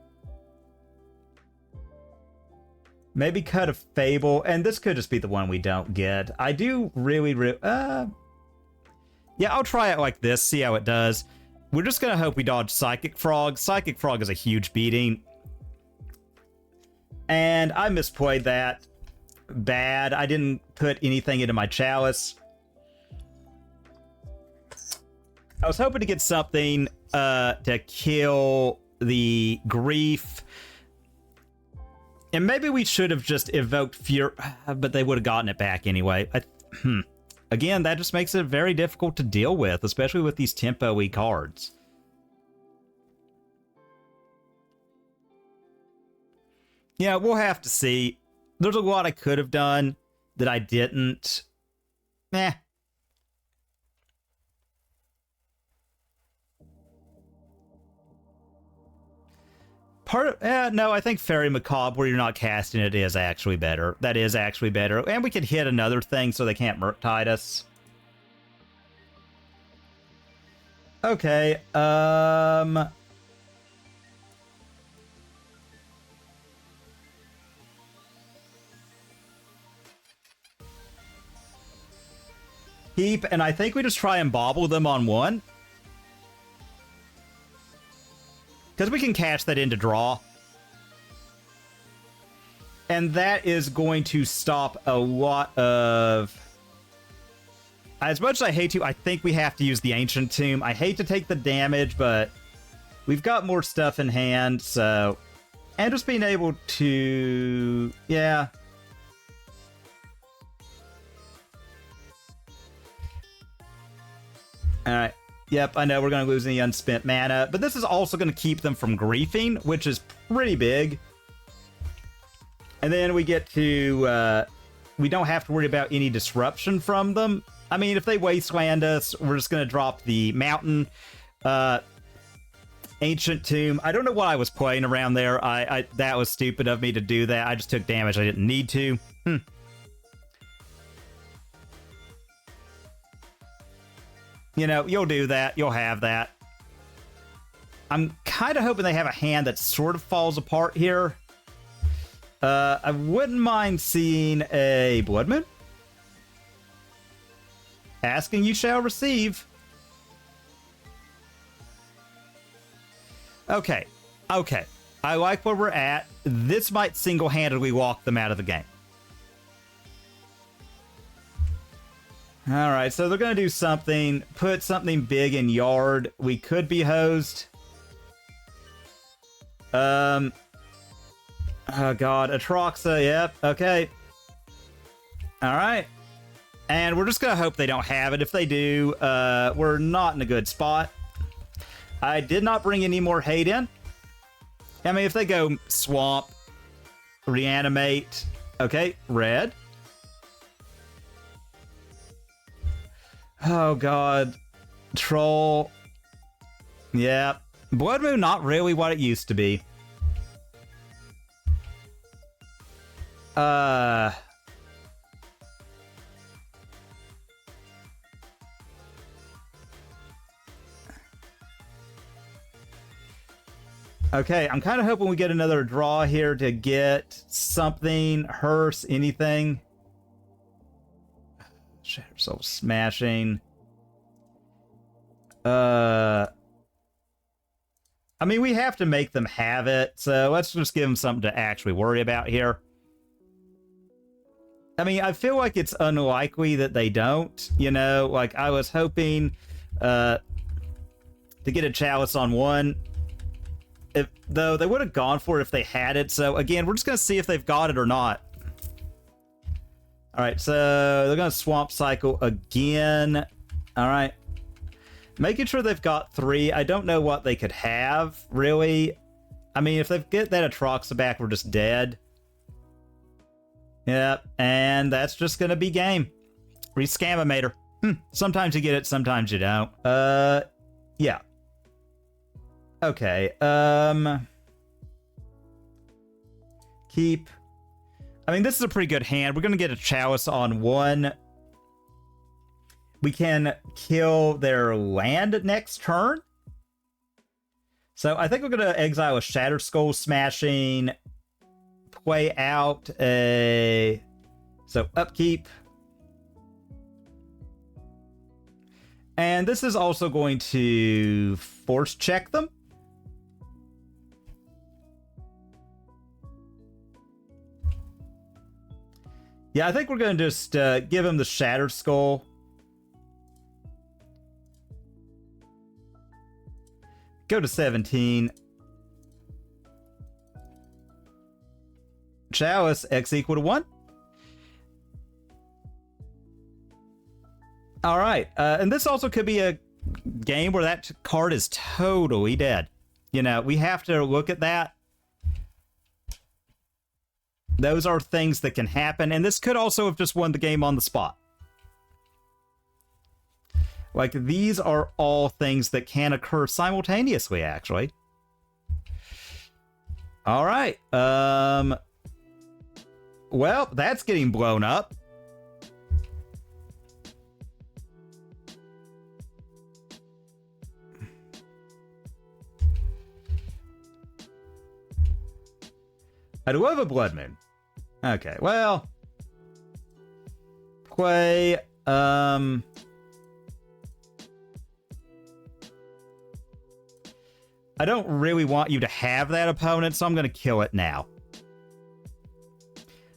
Maybe cut a Fable. And this could just be the one we don't get. I do really... Yeah, I'll try it like this, see how it does. We're just going to hope we dodge Psychic Frog. Psychic Frog is a huge beating. And I misplayed that. Bad. I didn't put anything into my chalice. I was hoping to get something to kill the Grief. And maybe we should have just evoked Fury, but they would have gotten it back anyway. Again, that just makes it very difficult to deal with, especially with these tempo-y cards. Yeah, we'll have to see. There's a lot I could have done that I didn't. Eh. No, I think Fairy Macabre, where you're not casting it, is actually better. That is actually better. And we can hit another thing so they can't Murktide us. Okay, Keep, and I think we just try and bobble them on one. Because we can catch that into draw. And that is going to stop a lot of... As much as I hate to, I think we have to use the Ancient Tomb. I hate to take the damage, but we've got more stuff in hand, so... And just being able to... Yeah. Alright. Yep, I know we're going to lose any unspent mana, but this is also going to keep them from griefing, which is pretty big. And then we get to, we don't have to worry about any disruption from them. I mean, if they wasteland us, we're just going to drop the mountain, Ancient Tomb. I don't know what I was playing around there. That was stupid of me to do that. I just took damage I didn't need to. You know, you'll do that. You'll have that. I'm kind of hoping they have a hand that sort of falls apart here. I wouldn't mind seeing a Blood Moon. Asking you shall receive. Okay. Okay. I like where we're at. This might single-handedly walk them out of the game. Alright, so they're going to do something. Put something big in yard. We could be hosed. Oh god, Atroxa, yep, okay. Alright. And we're just going to hope they don't have it. If they do, we're not in a good spot. I did not bring any more hate in. I mean, if they go swamp, reanimate, okay, red. Oh god, troll. Yeah, Blood Moon not really what it used to be. Okay, I'm kind of hoping we get another draw here to get something, hearse, anything. Shatter Soul Smashing. I mean, we have to make them have it, so let's just give them something to actually worry about here. I mean, I feel like it's unlikely that they don't, you know? Like, I was hoping to get a Chalice on one. Though they would have gone for it if they had it, so again, we're just going to see if they've got it or not. Alright, so they're going to Swamp Cycle again. Alright. Making sure they've got 3. I don't know what they could have, really. I mean, if they get that Atroxa back, we're just dead. Yep, and that's just going to be game. Rescamimator. Sometimes you get it, sometimes you don't. Yeah. Okay, keep. I mean, this is a pretty good hand. We're going to get a Chalice on one. We can kill their land next turn. So I think we're going to exile a Shattered Skull Smashing. Play out a... So, upkeep. And this is also going to force check them. Yeah, I think we're going to just give him the Shattered Skull. Go to 17. Chalice, X equal to 1. Alright, and this also could be a game where that card is totally dead. You know, we have to look at that. Those are things that can happen, and this could also have just won the game on the spot. Like, these are all things that can occur simultaneously, actually. Alright, well, that's getting blown up. I do have a Blood Moon. Okay, well. Play, I don't really want you to have that opponent, so I'm going to kill it now.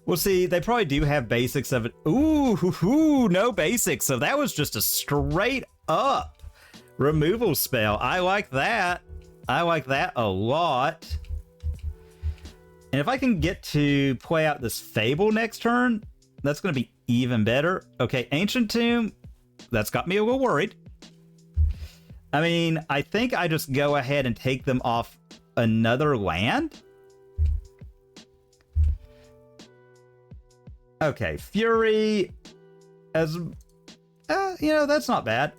We'll see, they probably do have basics of it. Ooh, no basics, so that was just a straight up removal spell. I like that. I like that a lot. And if I can get to play out this Fable next turn, that's going to be even better. Okay, Ancient Tomb, that's got me a little worried. I mean, I think I just go ahead and take them off another land. Okay, Fury as... you know, that's not bad.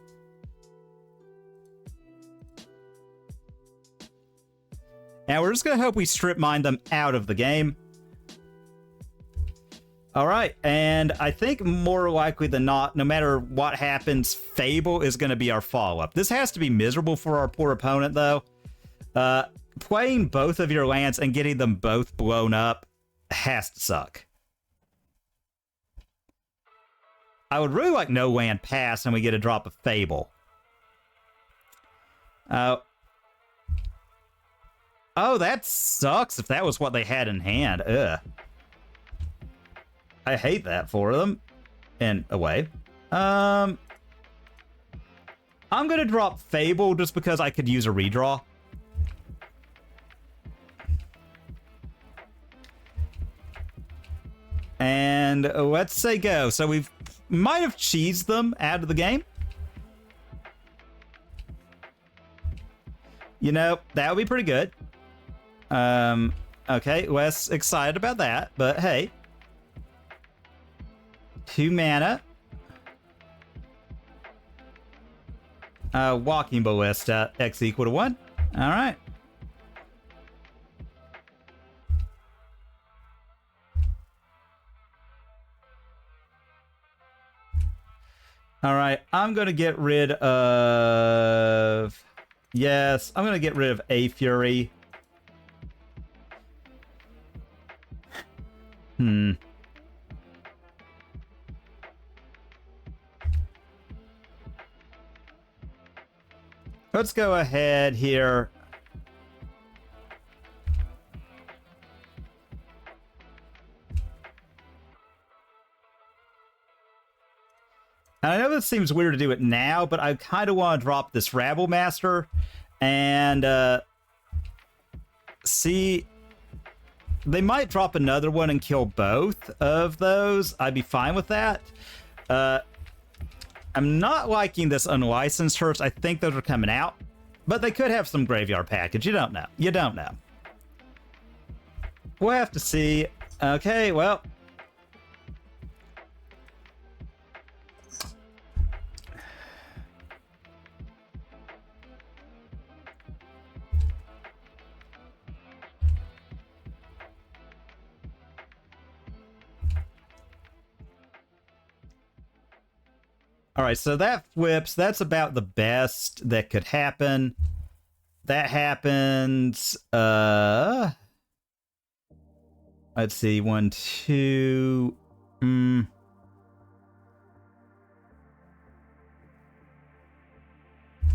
And we're just going to hope we strip mine them out of the game. All right, and I think more likely than not, no matter what happens, Fable is going to be our follow-up. This has to be miserable for our poor opponent, though. Playing both of your lands and getting them both blown up has to suck. I would really like no land pass and we get a drop of Fable. Oh, that sucks if that was what they had in hand. Ugh. I hate that for them. In a way. I'm going to drop Fable just because I could use a redraw. And let's say go. So we might have cheesed them out of the game. You know, that would be pretty good. Okay, less excited about that, but hey. 2 mana. Walking Ballista, X equal to 1. Alright. Alright, I'm gonna get rid of... Yes, I'm gonna get rid of a Fury. Let's go ahead here. And I know this seems weird to do it now, but I kind of want to drop this Rabble Master and see... They might drop another one and kill both of those. I'd be fine with that. I'm not liking this unlicensed Hearse. I think those are coming out. But they could have some graveyard package. You don't know. You don't know. We'll have to see. Okay, well. All right, so that flips. That's about the best that could happen. That happens. Let's see. 1, 2.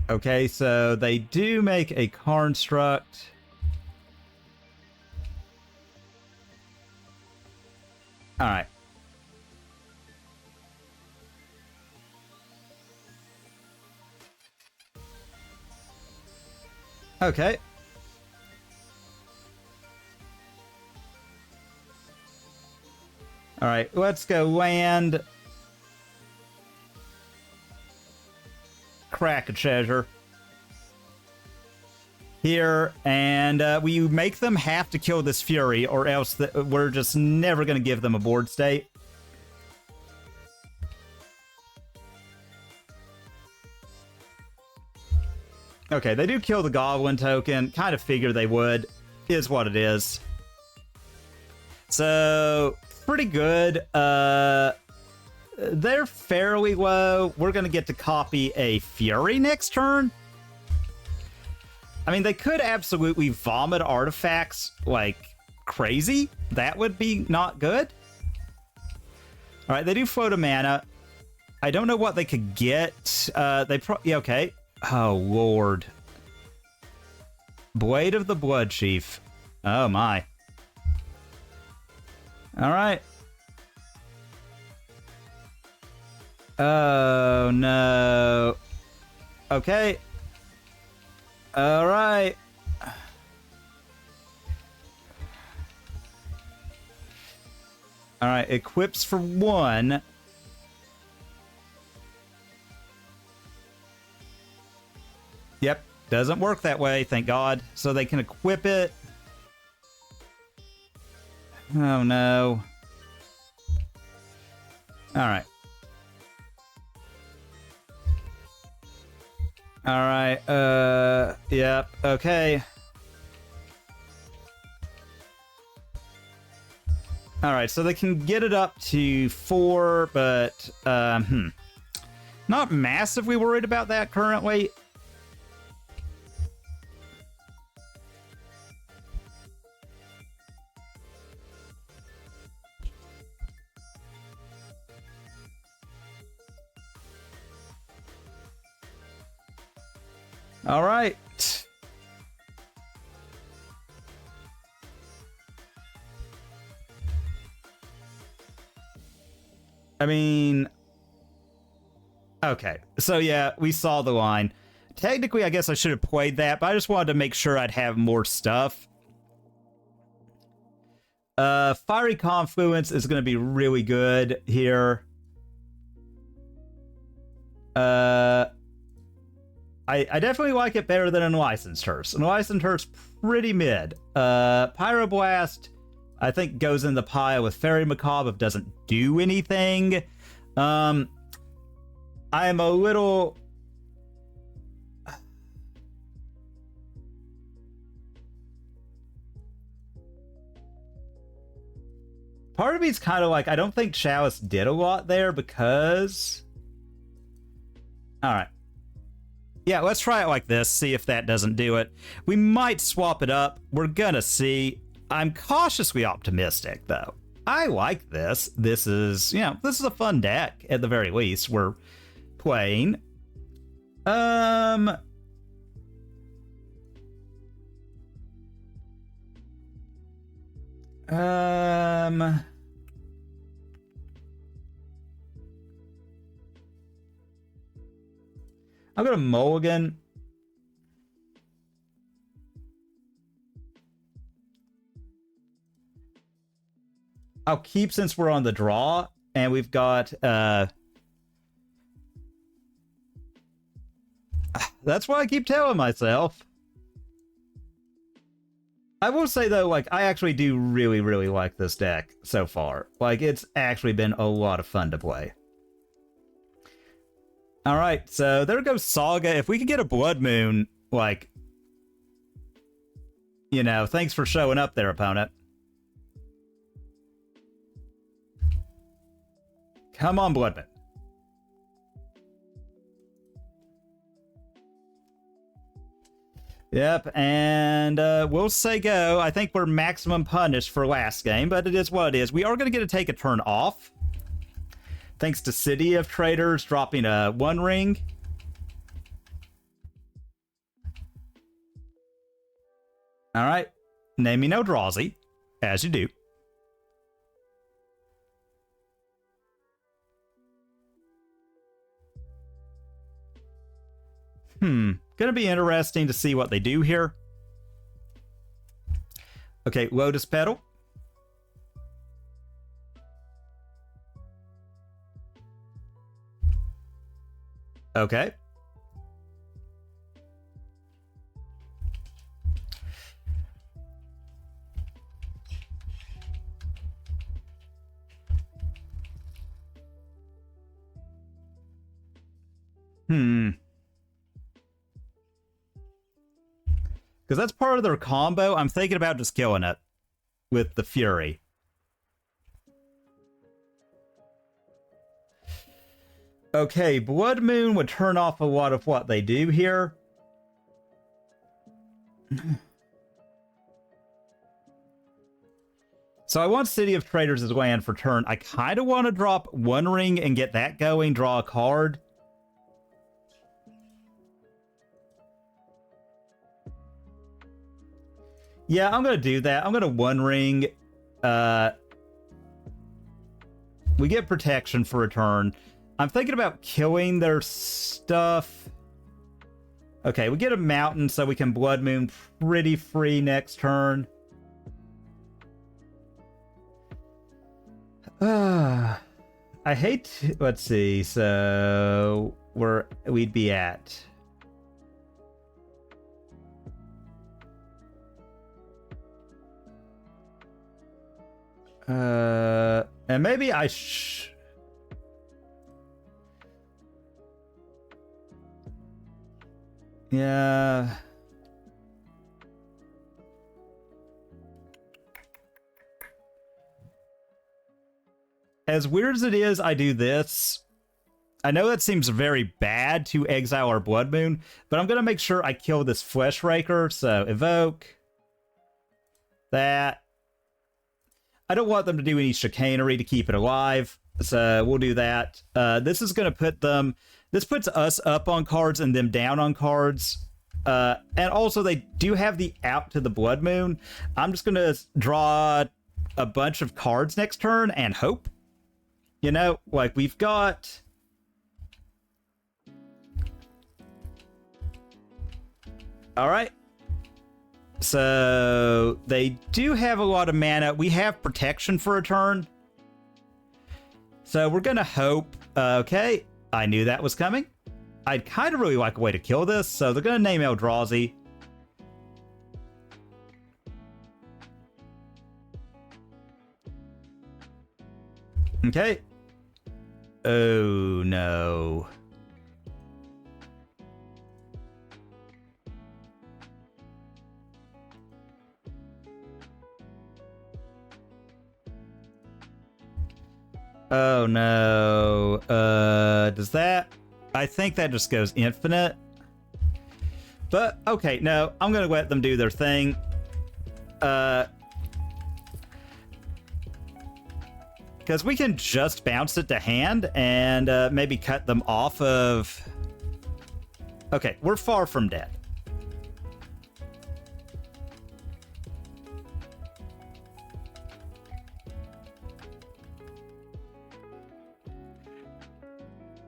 Okay, so they do make a construct. All right. Okay. All right, let's go land. Crack a treasure. Here, and we make them have to kill this Fury, or else we're just never going to give them a board state. Okay, they do kill the Goblin token. Kind of figure they would. Is what it is. So, pretty good. They're fairly low. We're going to get to copy a Fury next turn. I mean, they could absolutely vomit artifacts like crazy. That would be not good. All right, they do float a mana. I don't know what they could get. Yeah, okay. Oh, Lord. Blade of the Blood Chief. Oh, my. All right. Oh, no. Okay. All right. All right, equips for 1. Yep, doesn't work that way, thank God. So they can equip it. Oh no. Alright. Alright, yep, okay. Alright, so they can get it up to 4, but, not massively worried about that currently. Alright. I mean... Okay, so yeah, we saw the line. Technically, I guess I should have played that, but I just wanted to make sure I'd have more stuff. Fiery Confluence is going to be really good here. I definitely like it better than Unlicensed Hearse. Unlicensed Hearse, pretty mid. Pyroblast, I think, goes in the pile with Fairy Macabre if doesn't do anything. I am a little... Part of me is kind of like, I don't think Chalice did a lot there because... Alright. Yeah, let's try it like this, see if that doesn't do it. We might swap it up. We're gonna see. I'm cautiously optimistic, though. I like this. This is, you know, this is a fun deck, at the very least. We're playing. I'm gonna mulligan. I'll keep since we're on the draw, and we've got, that's what I keep telling myself. I will say, though, like, I actually do really, really like this deck so far. Like, it's actually been a lot of fun to play. Alright, so there goes Saga. If we could get a Blood Moon, like, you know, thanks for showing up there, opponent. Come on, Blood Moon. Yep, and we'll say go. I think we're maximum punished for last game, but it is what it is. We are going to get to take a turn off. Thanks to City of Traders dropping a 1 ring. Alright. Name me no Eldrazi, as you do. Gonna be interesting to see what they do here. Okay, Lotus Petal. Okay. Because that's part of their combo. I'm thinking about just killing it with the Fury. Okay, Blood Moon would turn off a lot of what they do here. So I want City of Traders as land for turn. I kind of want to drop 1 ring and get that going, draw a card. Yeah, I'm going to do that. I'm going to 1 ring. We get protection for a turn. I'm thinking about killing their stuff. Okay, we get a mountain so we can Blood Moon pretty free next turn. I hate to, let's see, so we'd be at And maybe I yeah. As weird as it is, I do this. I know that seems very bad to exile our Blood Moon, but I'm going to make sure I kill this Flesh Raker. So, evoke. That. I don't want them to do any chicanery to keep it alive, so we'll do that. This is going to put them... This puts us up on cards and them down on cards. And also, they do have the out to the Blood Moon. I'm just going to draw a bunch of cards next turn and hope. You know, like we've got... Alright. So, they do have a lot of mana. We have protection for a turn. So, we're gonna hope... okay, I knew that was coming. I'd kind of really like a way to kill this, so they're gonna name Eldrazi. Okay. Oh, no. Oh, no. Does that... I think that just goes infinite. But, okay, no. I'm gonna let them do their thing. Because we can just bounce it to hand and maybe cut them off of... Okay, we're far from dead.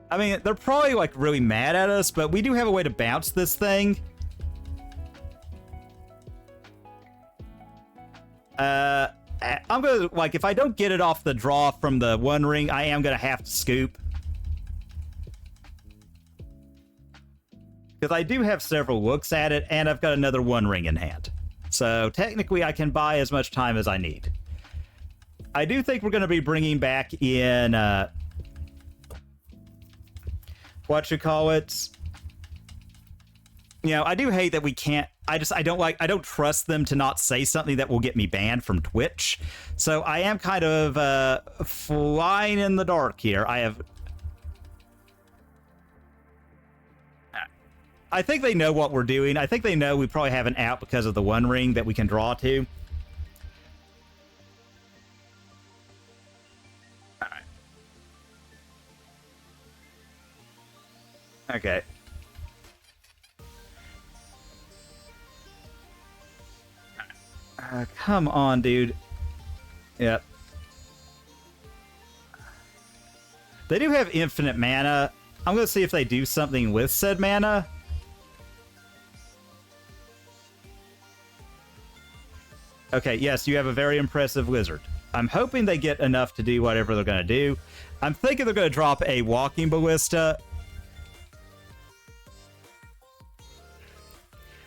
I mean, they're probably, like, really mad at us, but we do have a way to bounce this thing. I'm gonna, like, if I don't get it off the draw from the One Ring, I am gonna have to scoop. Because I do have several looks at it, and I've got another One Ring in hand. So, technically, I can buy as much time as I need. I do think we're gonna be bringing back in, whatchamacallit. You know, I do hate that we can't... I don't trust them to not say something that will get me banned from Twitch. So I am kind of flying in the dark here. I think they know what we're doing. I think they know we probably have an out because of the One Ring that we can draw to. Alright. Okay. Come on, dude. Yep. They do have infinite mana. I'm going to see if they do something with said mana. Okay, yes, you have a very impressive wizard. I'm hoping they get enough to do whatever they're going to do. I'm thinking they're going to drop a Walking Ballista.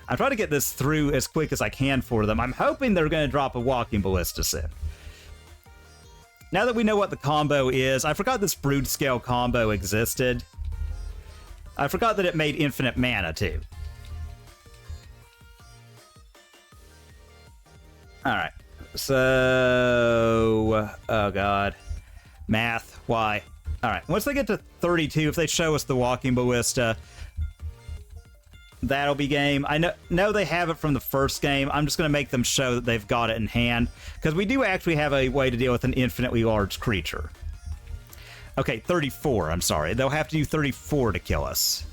I'm trying to get this through as quick as I can for them. I'm hoping they're going to drop a Walking Ballista soon. Now that we know what the combo is, I forgot this Brood Scale combo existed. I forgot that it made infinite mana, too. Alright. So... oh, God. Math. Why? Alright. Once they get to 32, if they show us the Walking Ballista... that'll be game. I know they have it from the first game. I'm just going to make them show that they've got it in hand. Because we do actually have a way to deal with an infinitely large creature. Okay, 34. I'm sorry. They'll have to do 34 to kill us.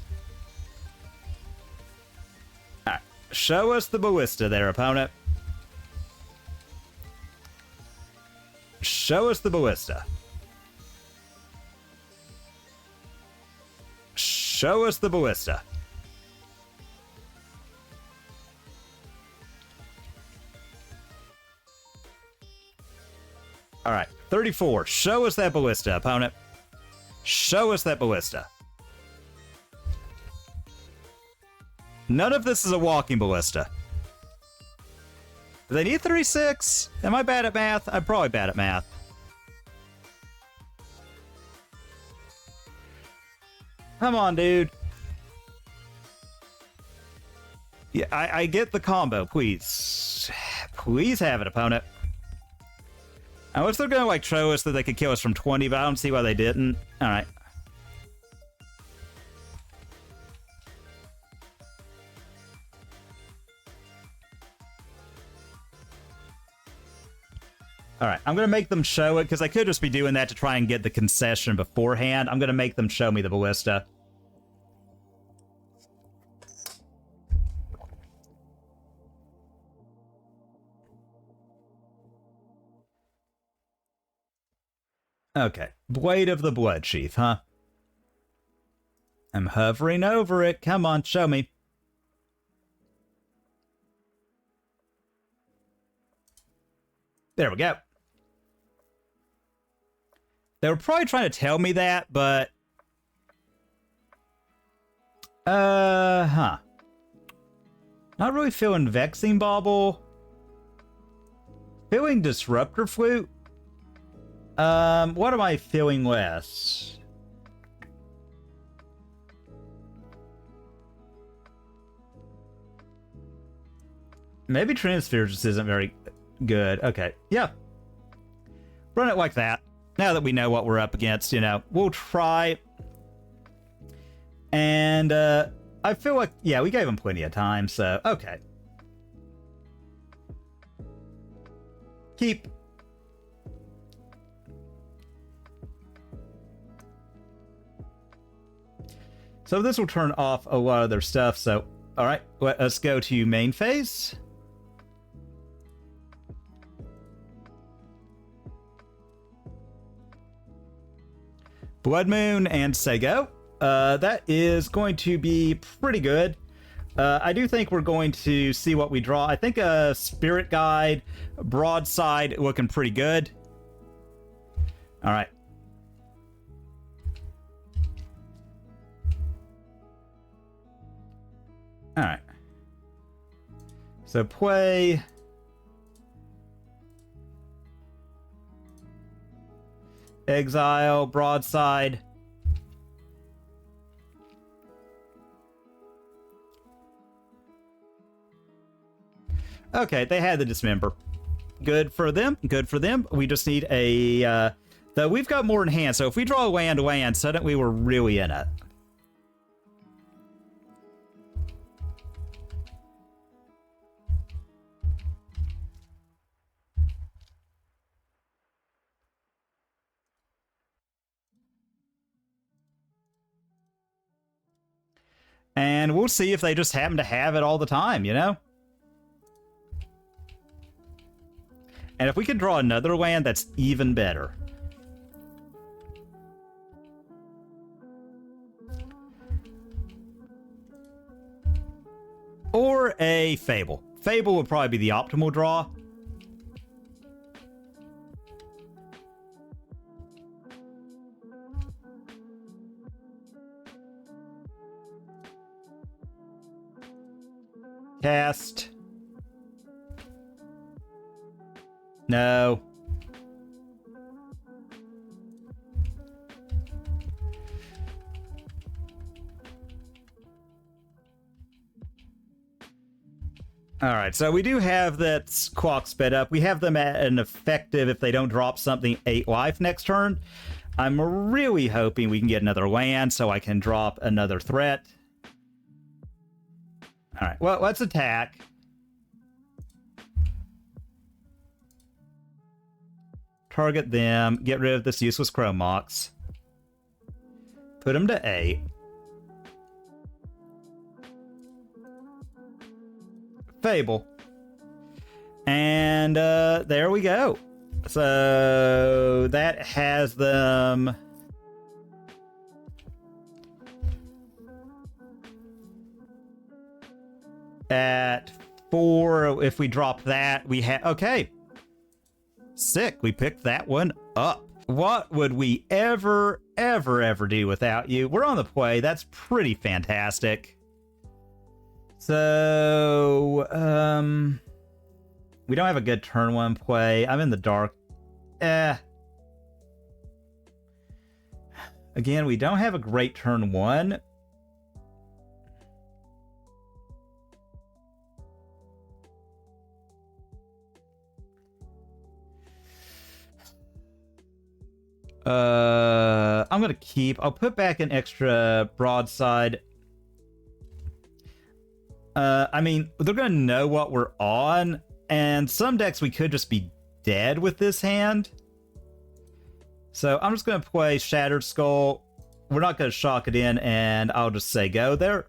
Alright. Show us the ballista there, opponent. Show us the ballista. Show us the ballista. Alright, 34. Show us that ballista, opponent. Show us that ballista. None of this is a Walking Ballista. Do they need 36? Am I bad at math? I'm probably bad at math. Come on, dude. Yeah, I get the combo. Please. Please have it, opponent. I wish they're gonna, like, show us that they could kill us from 20, but I don't see why they didn't. Alright. Alright, I'm gonna make them show it, because I could just be doing that to try and get the concession beforehand. I'm gonna make them show me the ballista. Okay, Blade of the Blood Sheath, huh? I'm hovering over it. Come on, show me. There we go. They were probably trying to tell me that, but... Not really feeling Vexing Bauble. Feeling Disruptor Flute. What am I feeling less? Maybe Transfigure just isn't very good. Okay, yeah. Run it like that. Now that we know what we're up against, you know, we'll try. And, I feel like, yeah, we gave him plenty of time, so, okay. Keep. So this will turn off a lot of their stuff, so, alright, let's go to main phase. Blood Moon and say go. That is going to be pretty good. I do think we're going to see what we draw. I think a Spirit Guide, Broadside, looking pretty good. Alright. Alright. So play... Exile, Broadside. Okay, they had the Dismember. Good for them. Good for them. We just need a... though we've got more in hand, so if we draw a land, suddenly we're really in it. And we'll see if they just happen to have it all the time, you know? And if we could draw another land, that's even better. Or a Fable. Fable would probably be the optimal draw. Cast. No. Alright, so we do have that clock sped up. We have them at an effective, if they don't drop something, 8 life next turn. I'm really hoping we can get another land so I can drop another threat. Alright, well, let's attack. Target them. Get rid of this useless Chrome Mox. Put them to 8. Fable. And there we go. So that has them... at 4. If we drop that, we have... Okay. Sick. We picked that one up. What would we ever do without you? We're on the play. That's pretty fantastic. So, We don't have a good turn 1 play. I'm in the dark. Again, we don't have a great turn 1. I'm gonna keep. I'll put back an extra broadside. I mean, they're gonna know what we're on, and some decks we could just be dead with this hand. So I'm just gonna play Shattered Skull. We're not gonna shock it in, and I'll just say go there.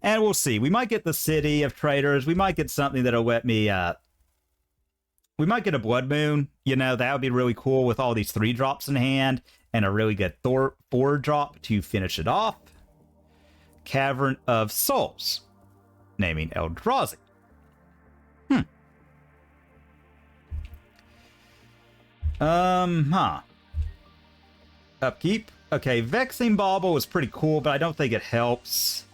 And we'll see. We might get the City of Traders. We might get something that'll let me, we might get a Blood Moon. You know, that would be really cool with all these 3-drops in hand and a really good 4-drop to finish it off. Cavern of Souls. Naming Eldrazi. Upkeep. Okay, Vexing Bauble is pretty cool, but I don't think it helps.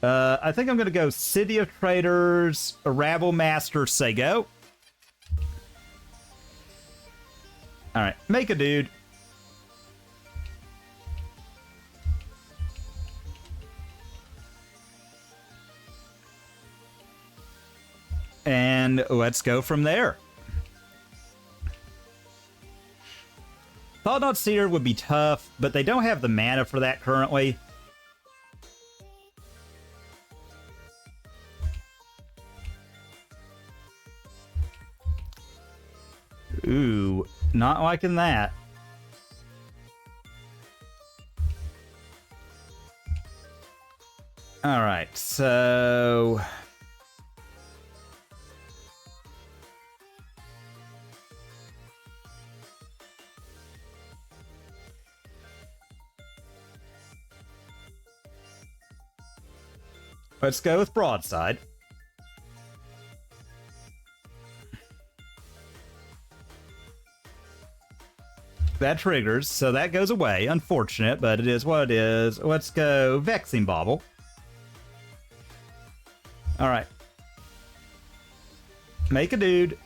I think I'm going to go City of Traders, Rabble Master, say go. Alright, make a dude. And let's go from there. Thought-Knot Seer would be tough, but they don't have the mana for that currently. Ooh, not liking that. Alright, so... let's go with Broadside. That triggers, so that goes away. Unfortunate, but it is what it is. Let's go Vexing Bauble. Alright. Make a dude.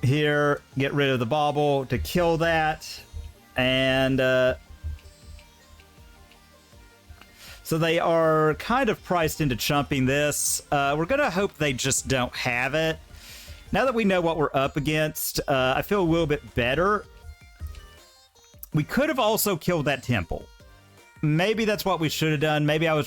Here, get rid of the bauble to kill that. And, so they are kind of priced into chumping this. We're going to hope they just don't have it. Now that we know what we're up against, I feel a little bit better. We could have also killed that temple. Maybe that's what we should have done. Maybe I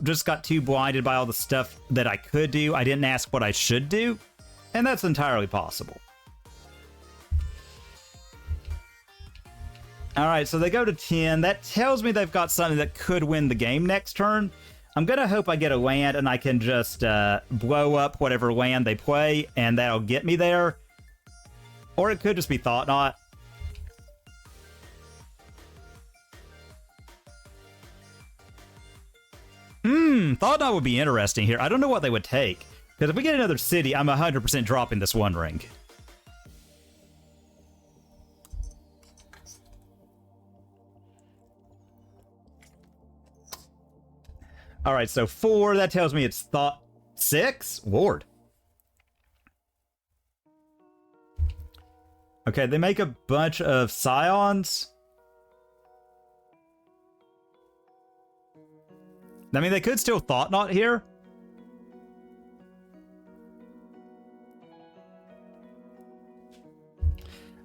just got too blinded by all the stuff that I could do. I didn't ask what I should do. And that's entirely possible. Alright, so they go to 10. That tells me they've got something that could win the game next turn. I'm going to hope I get a land and I can just blow up whatever land they play, and that'll get me there. Or it could just be Thought-Knot. Thought-Knot would be interesting here. I don't know what they would take. Because if we get another city, I'm 100% dropping this One Ring. Alright, so 4, that tells me it's 6? Lord. Okay, they make a bunch of Scions. I mean, they could still Thought-Knot here.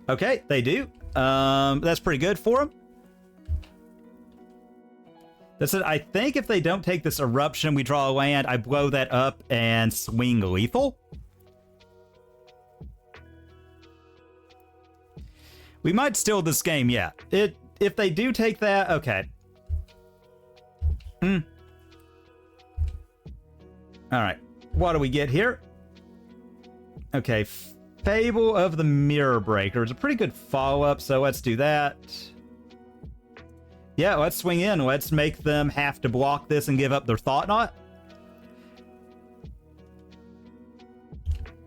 Okay, they do. That's pretty good for them. That's it. I think if they don't take this Eruption, we draw a land, I blow that up and swing lethal. We might steal this game, yeah. If they do take that, okay. Alright, what do we get here? Okay, Fable of the Mirror Breaker is a pretty good follow-up, so let's do that. Yeah, let's swing in. Let's make them have to block this and give up their Thought-Knot.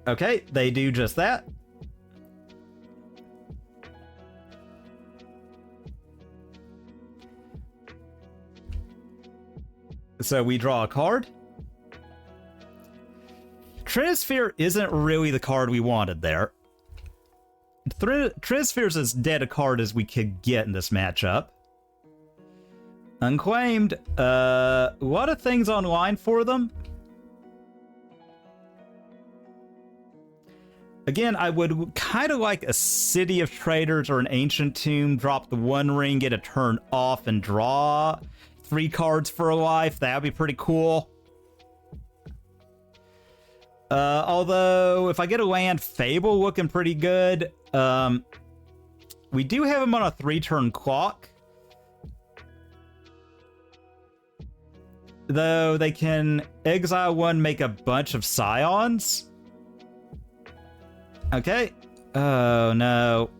Okay, they do just that. So we draw a card. Trinisphere isn't really the card we wanted there. Trinisphere is as dead a card as we could get in this matchup. Unclaimed. A lot of things online for them. Again, I would kind of like a City of Traders or an Ancient Tomb. Drop the One Ring, get a turn off, and draw 3 cards for a life. That would be pretty cool. Although, if I get a land, Fable looking pretty good. We do have him on a 3-turn clock. Though they can exile 1, make a bunch of Scions. Okay. Oh, no.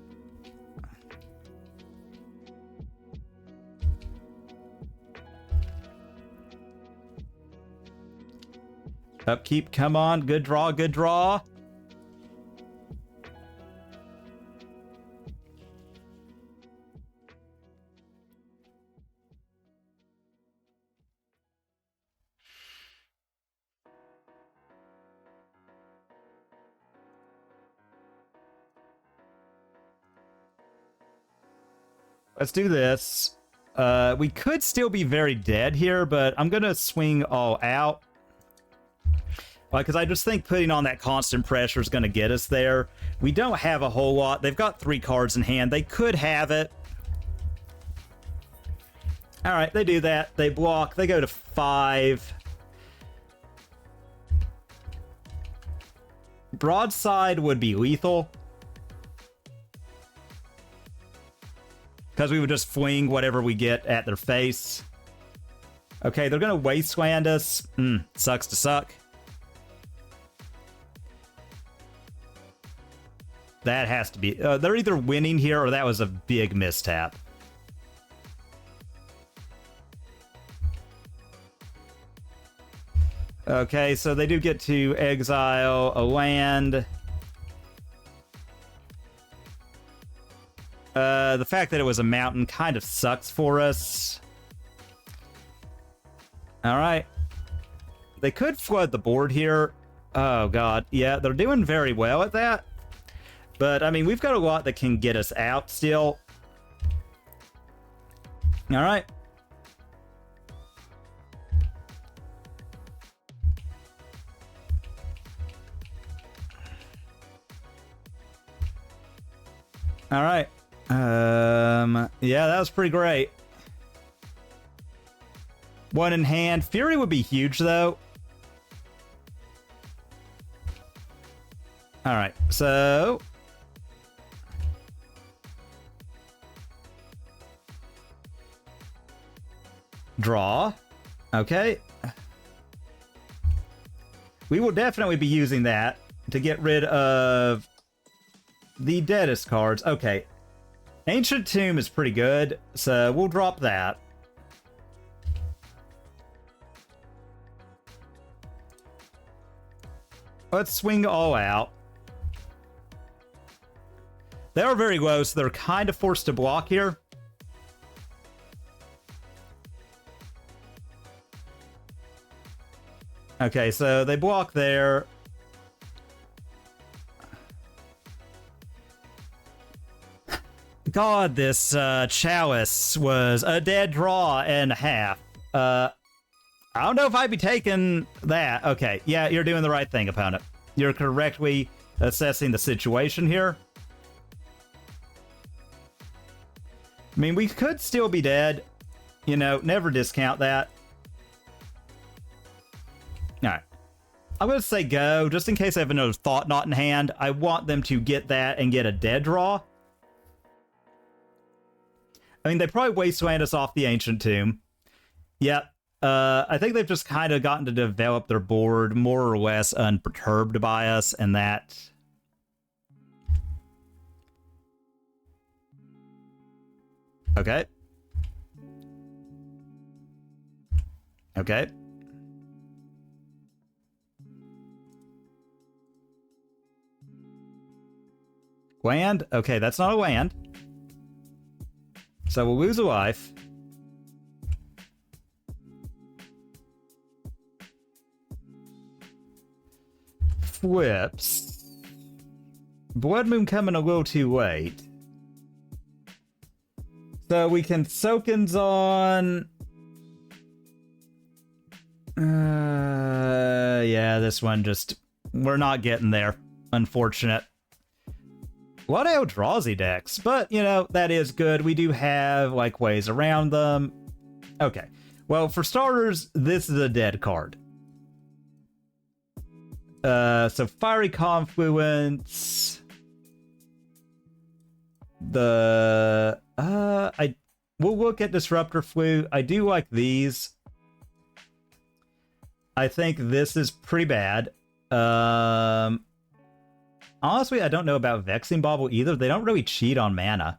Upkeep, come on. Good draw, good draw. Let's do this. We could still be very dead here, but I'm going to swing all out. Because I just think putting on that constant pressure is going to get us there. We don't have a whole lot. They've got 3 cards in hand. They could have it. All right, they do that. They block. They go to 5. Broadside would be lethal. Because we would just fling whatever we get at their face. Okay, they're going to wasteland us. Sucks to suck. That has to be... they're either winning here or that was a big mistap. Okay, so they do get to exile a land. The fact that it was a mountain kind of sucks for us. Alright. They could flood the board here. Oh, God. Yeah, they're doing very well at that. But, I mean, we've got a lot that can get us out still. Alright. Alright. Yeah, that was pretty great. 1 in hand. Fury would be huge, though. Alright, so... Draw. Okay. We will definitely be using that to get rid of the deadest cards. Okay. Ancient Tomb is pretty good, so we'll drop that. Let's swing all out. They are very low, so they're kind of forced to block here. Okay, so they block there. God, this Chalice was a dead draw and a half. I don't know if I'd be taking that. Okay, yeah, you're doing the right thing, opponent. You're correctly assessing the situation here. I mean, we could still be dead. You know, never discount that. Alright. I'm going to say go, just in case I have another Thought Knot in hand. I want them to get that and get a dead draw. I mean, they probably wasteland us off the Ancient Tomb. Yep. I think they've just kind of gotten to develop their board more or less unperturbed by us, and that... Okay. Okay. Land? Okay, that's not a land. So we'll lose a life. flips. Blood Moon coming a little too late. So we can Soakins on... yeah, this one just... We're not getting there. Unfortunate. A lot of Eldrazi decks, but, you know, that is good. We do have, like, ways around them. Okay. Well, for starters, this is a dead card. So Fiery Confluence... We'll look at Disruptor Flute. I do like these. I think this is pretty bad. Honestly, I don't know about Vexing Bauble either. They don't really cheat on mana.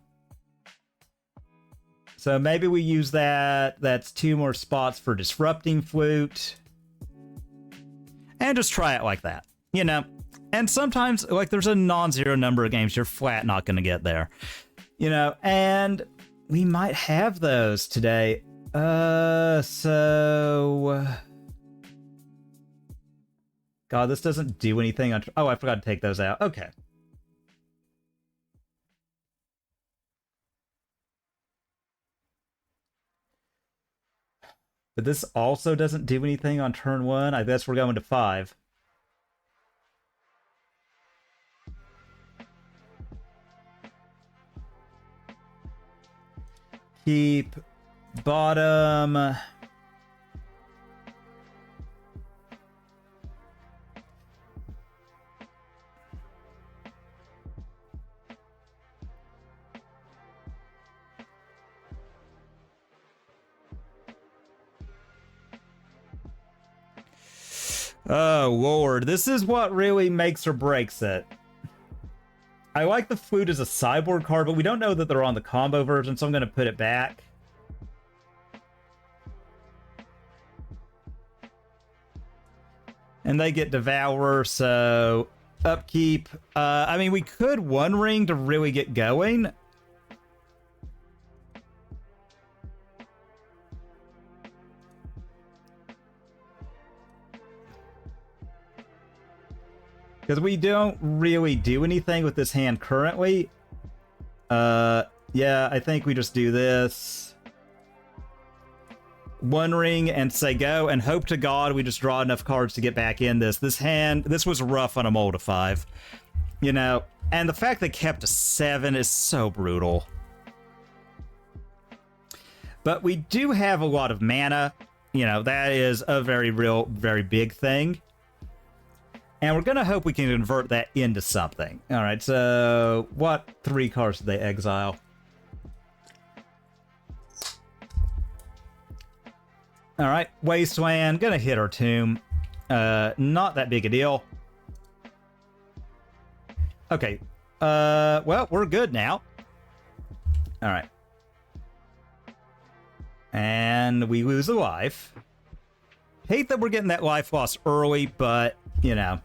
So maybe we use that. That's 2 more spots for Disrupting Flute. And just try it like that, you know? And sometimes, like, there's a non-zero number of games you're flat not going to get there. You know, and we might have those today. So... God, this doesn't do anything on... Oh, I forgot to take those out. Okay. But this also doesn't do anything on turn 1. I guess we're going to 5. Keep bottom... Oh, Lord. This is what really makes or breaks it. I like the Flute as a sideboard card, but we don't know that they're on the combo version, so I'm going to put it back. And they get Devourer, so upkeep. I mean, we could One Ring to really get going. Because we don't really do anything with this hand currently. Yeah, I think we just do this. One Ring and say go, and hope to God we just draw enough cards to get back in this. This hand, this was rough on a Mold of 5. You know, and the fact they kept a 7 is so brutal. But we do have a lot of mana. You know, that is a very big thing. And we're going to hope we can convert that into something. All right, so what 3 cards did they exile? All right, Wasteland, going to hit our tomb. Not that big a deal. Okay, well, we're good now. All right. And we lose a life. Hate that we're getting that life loss early, but, you know.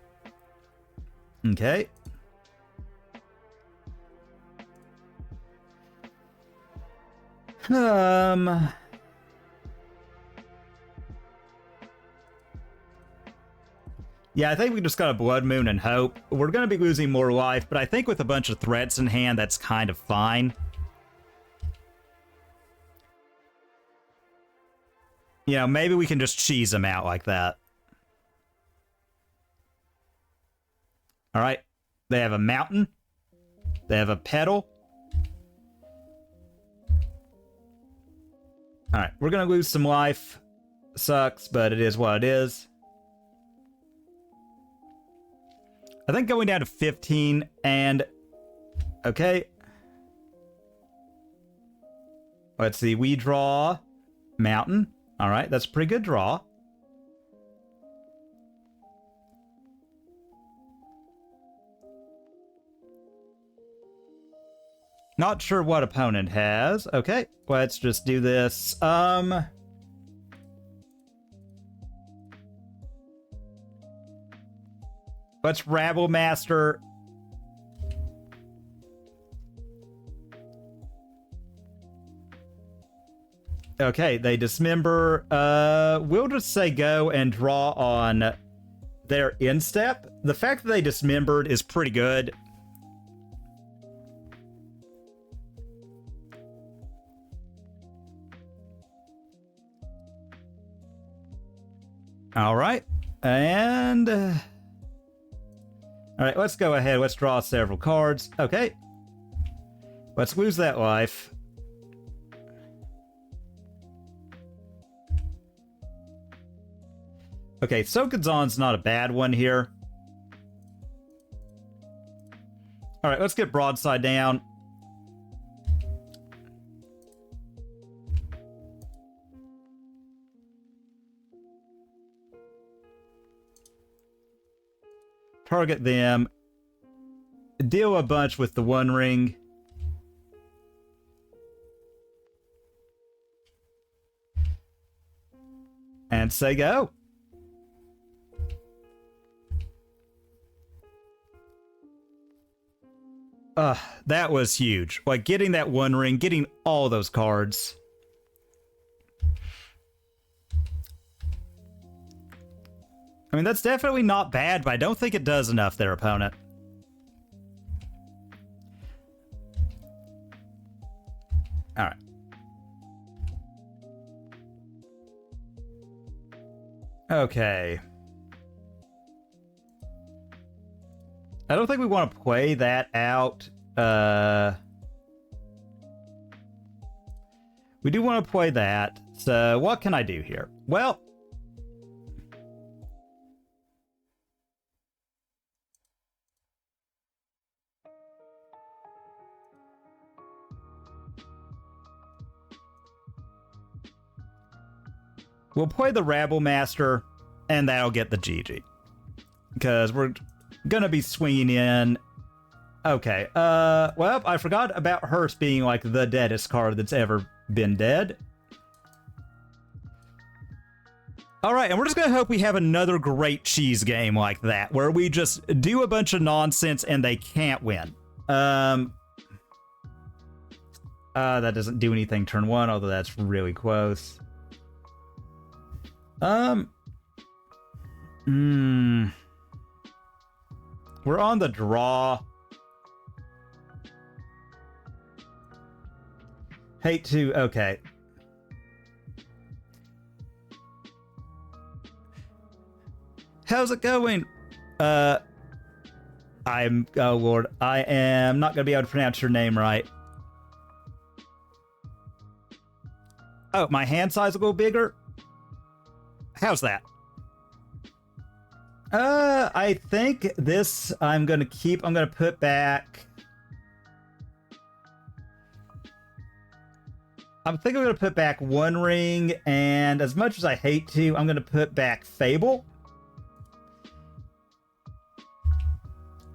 Okay. Yeah, I think we just got a Blood Moon and hope. We're going to be losing more life, but I think with a bunch of threats in hand, that's kind of fine. You know, maybe we can just cheese them out like that. All right. They have a mountain. They have a petal. All right. We're going to lose some life. Sucks, but it is what it is. I think going down to 15 and... Okay. Let's see. We draw mountain. All right. That's a pretty good draw. Not sure what opponent has. Okay, let's just do this. Let's Rabble Master. Okay, they dismember. We'll just say go and draw on their instep. The fact that they dismembered is pretty good. All right. And... all right, let's go ahead. Let's draw several cards. Okay. Let's lose that life. Okay, Sokenzon's not a bad one here. All right, let's get Broadside down. Target them. Deal a bunch with the One Ring. And say go. That was huge. Like, getting that One Ring, getting all those cards. I mean, that's definitely not bad, but I don't think it does enough, their opponent. All right. Okay. I don't think we want to play that out. We do want to play that. So what can I do here? Well, we'll play the Rabble Master, and that'll get the GG. Because we're gonna be swinging in. Okay, well, I forgot about Hearst being like the deadest card that's ever been dead. Alright, and we're just gonna hope we have another great cheese game like that, where we just do a bunch of nonsense and they can't win. That doesn't do anything turn one, although that's really close. We're on the draw. Hate to... Okay. How's it going? Oh, Lord. I am not going to be able to pronounce your name right. Oh, my hand size will go bigger? How's that? I think this I'm gonna keep. I'm gonna put back. I'm thinking I'm gonna put back One Ring, and as much as I hate to, I'm gonna put back Fable.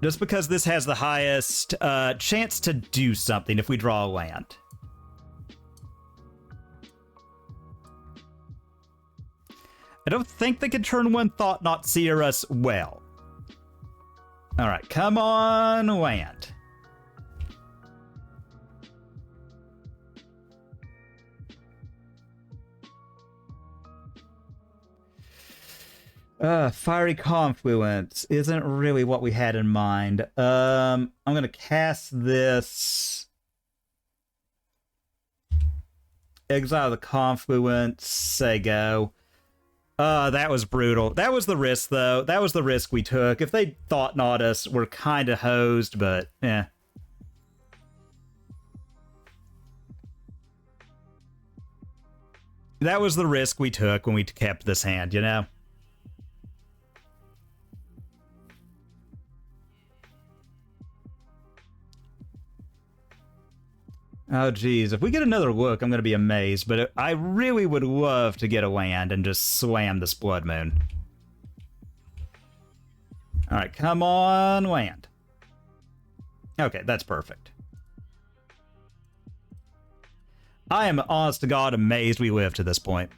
Just because this has the highest chance to do something if we draw a land. I don't think they can turn one Thought Not Seer us well. Alright, come on, land. Fiery Confluence isn't really what we had in mind. I'm gonna cast this. Exile the Confluence, say go. That was brutal. That was the risk, though. That was the risk we took. If they Thought Not us, we're kind of hosed, but, eh. That was the risk we took when we kept this hand, you know? Oh, geez. If we get another look, I'm going to be amazed. But I really would love to get a land and just slam this Blood Moon. All right, come on, land. Okay, that's perfect. I am, honest to God, amazed we lived to this point.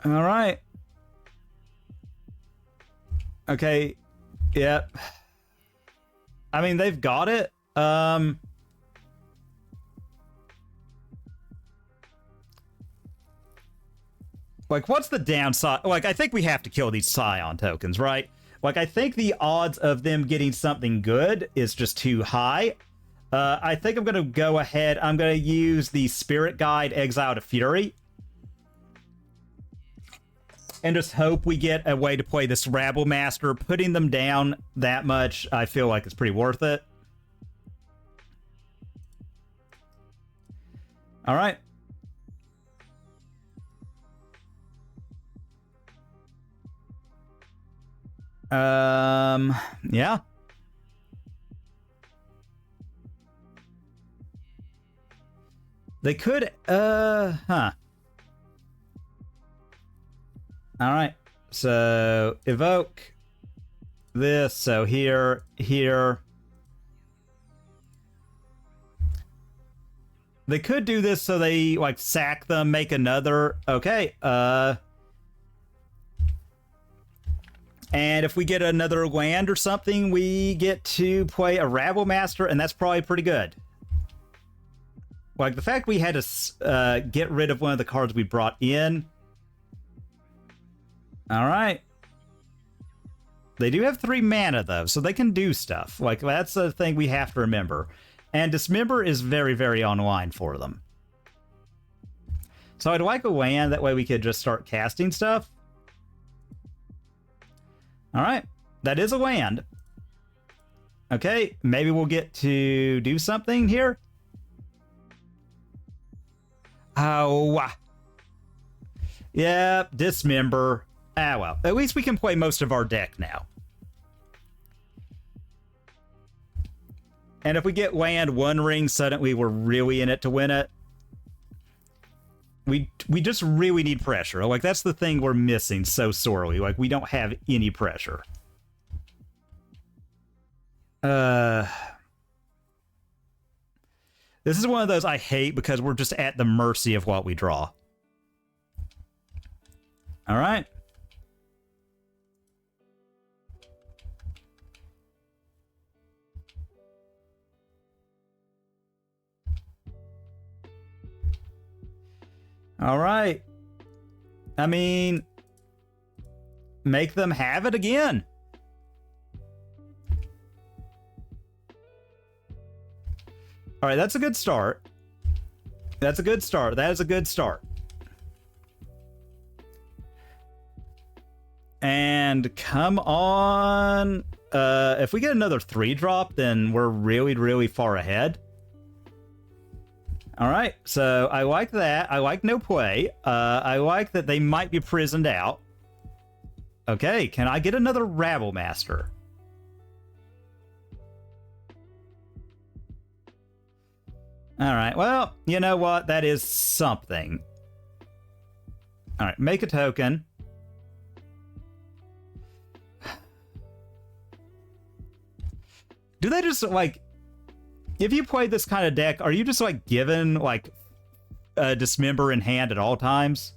All right. Okay, yep. I mean, they've got it. Like, what's the downside? Like, I think we have to kill these Scion tokens, right? Like, I think the odds of them getting something good is just too high. I think I'm going to go ahead. I'm going to use the Spirit Guide Exile to Fury. And just hope we get a way to play this Rabble Master. Putting them down that much, I feel like it's pretty worth it. All right. Yeah. They could, huh. All right. So, evoke this. So here. They could do this so they, like, sack them, make another. Okay, and if we get another land or something, we get to play a Rabble Master, and that's probably pretty good. Like, the fact we had to get rid of one of the cards we brought in. All right. They do have 3 mana, though, so they can do stuff. Like, that's a thing we have to remember. And Dismember is very, very online for them. So I'd like a land, that way we could just start casting stuff. All right, that is a land. Okay, maybe we'll get to do something here. Oh, yeah, Dismember. Ah, well, at least we can play most of our deck now. And if we get land One Ring, suddenly we're really in it to win it. We just really need pressure. Like, that's the thing we're missing so sorely. Like, we don't have any pressure. This is one of those I hate because we're just at the mercy of what we draw. All right. All right. I mean, make them have it again. All right, that's a good start. That's a good start. That is a good start. And come on. If we get another 3-drop, then we're really, really far ahead. All right, so I like that. I like no play. I like that they might be prisoned out. Okay, can I get another Rabble Master? All right, well, you know what? That is something. All right, make a token. Do they just, like... If you play this kind of deck, are you just, like, given, like, Dismember in hand at all times?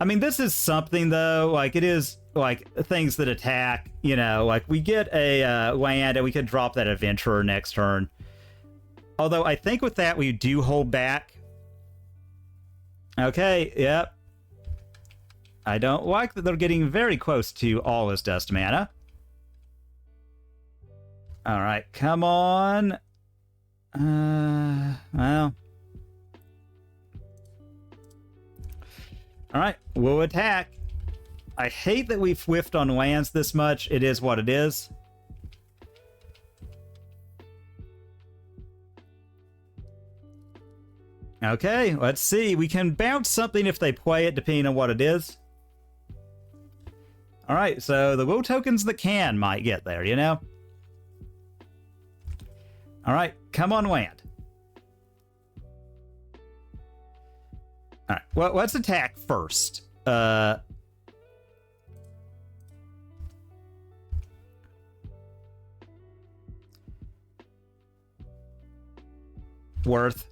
I mean, this is something, though. Like, it is, like, things that attack, you know. Like, we get a land, and we can drop that Adventurer next turn. Although, I think with that, we do hold back. Okay, yep. I don't like that they're getting very close to all his Dust mana. All right, come on. Well. Alright, we'll attack. I hate that we've whiffed on lands this much. It is what it is. Okay, let's see. We can bounce something if they play it, depending on what it is. Alright, so the will tokens that can might get there, you know? Alright, come on land. Alright, well, let's attack first. Worth.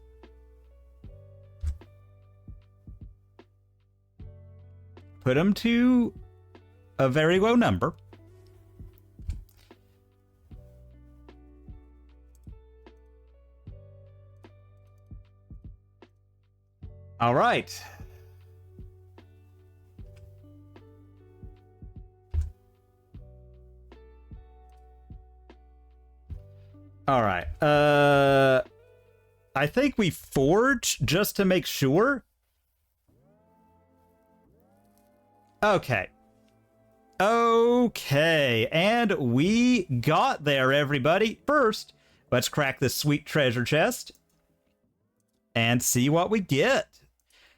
Put them to a very low number. All right. All right. I think we forge just to make sure. Okay. Okay, and we got there, everybody. First, let's crack this sweet treasure chest and see what we get.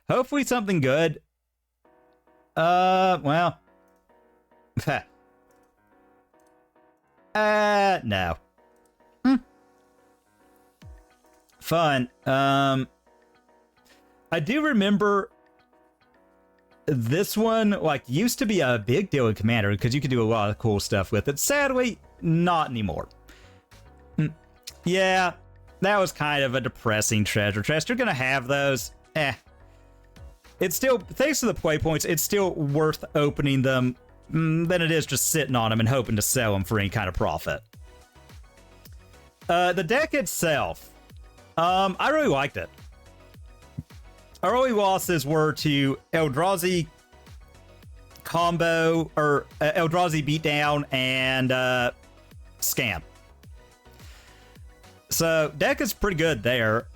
Hopefully something good. Well. No. Fun. I do remember this one, like, used to be a big deal in Commander because you could do a lot of cool stuff with it. Sadly, not anymore. Yeah, that was kind of a depressing treasure chest. You're gonna have those. It's still, thanks to the play points, it's still worth opening them than it is just sitting on them and hoping to sell them for any kind of profit. The deck itself, I really liked it. Our only losses were to Eldrazi combo, or Eldrazi beatdown, and scam. So, deck is pretty good there.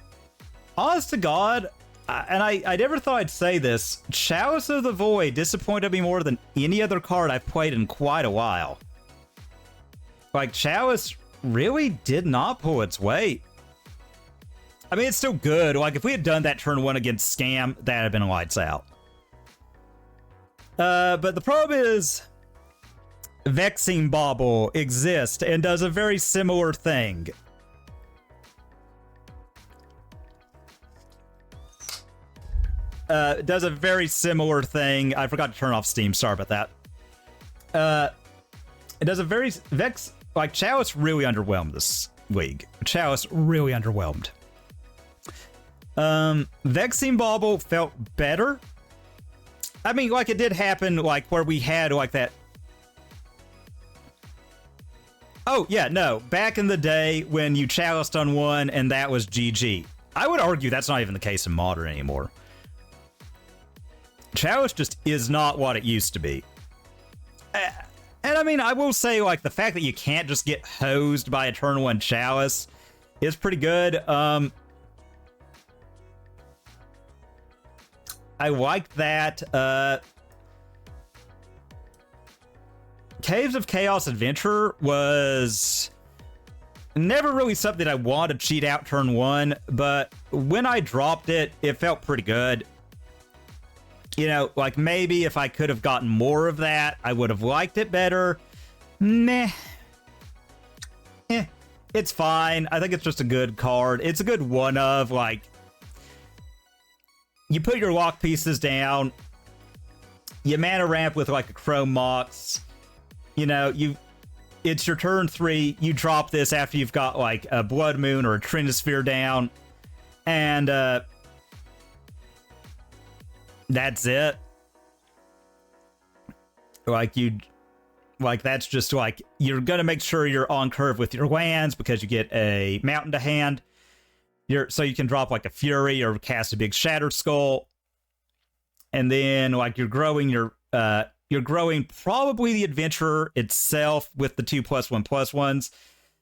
Honest to God, and I never thought I'd say this, Chalice of the Void disappointed me more than any other card I've played in quite a while. Like, Chalice really did not pull its weight. I mean, it's still good. Like, if we had done that turn 1 against Scam, that'd have been lights out. But the problem is, Vexing Bauble exists and does a very similar thing. I forgot to turn off Steam. Sorry about that. It does a very... Like, Chalice really underwhelmed this league. Chalice really underwhelmed. Vexing Bauble felt better. I mean, like, it did happen, like, where we had, like, that... Oh, yeah, no. Back in the day when you chaliced on one and that was GG. I would argue that's not even the case in Modern anymore. Chalice just is not what it used to be. And I mean, I will say, like, the fact that you can't just get hosed by a turn 1 Chalice is pretty good. I like that. Caves of Chaos Adventure was never really something I wanted to cheat out turn 1, but when I dropped it, it felt pretty good. You know, like, maybe if I could have gotten more of that, I would have liked it better. Meh. It's fine. I think it's just a good card. It's a good one of, like, you put your lock pieces down, you mana ramp with, like, a Chrome Mox, you know, it's your turn 3, you drop this after you've got, like, a Blood Moon or a Trinisphere down, and, that's it. Like, that's just, like, you're gonna make sure you're on curve with your lands because you get a mountain to hand. So you can drop, like, a Fury or cast a big Shattered Skull. And then, like, you're growing probably the Adventurer itself with the 2+1/+1s.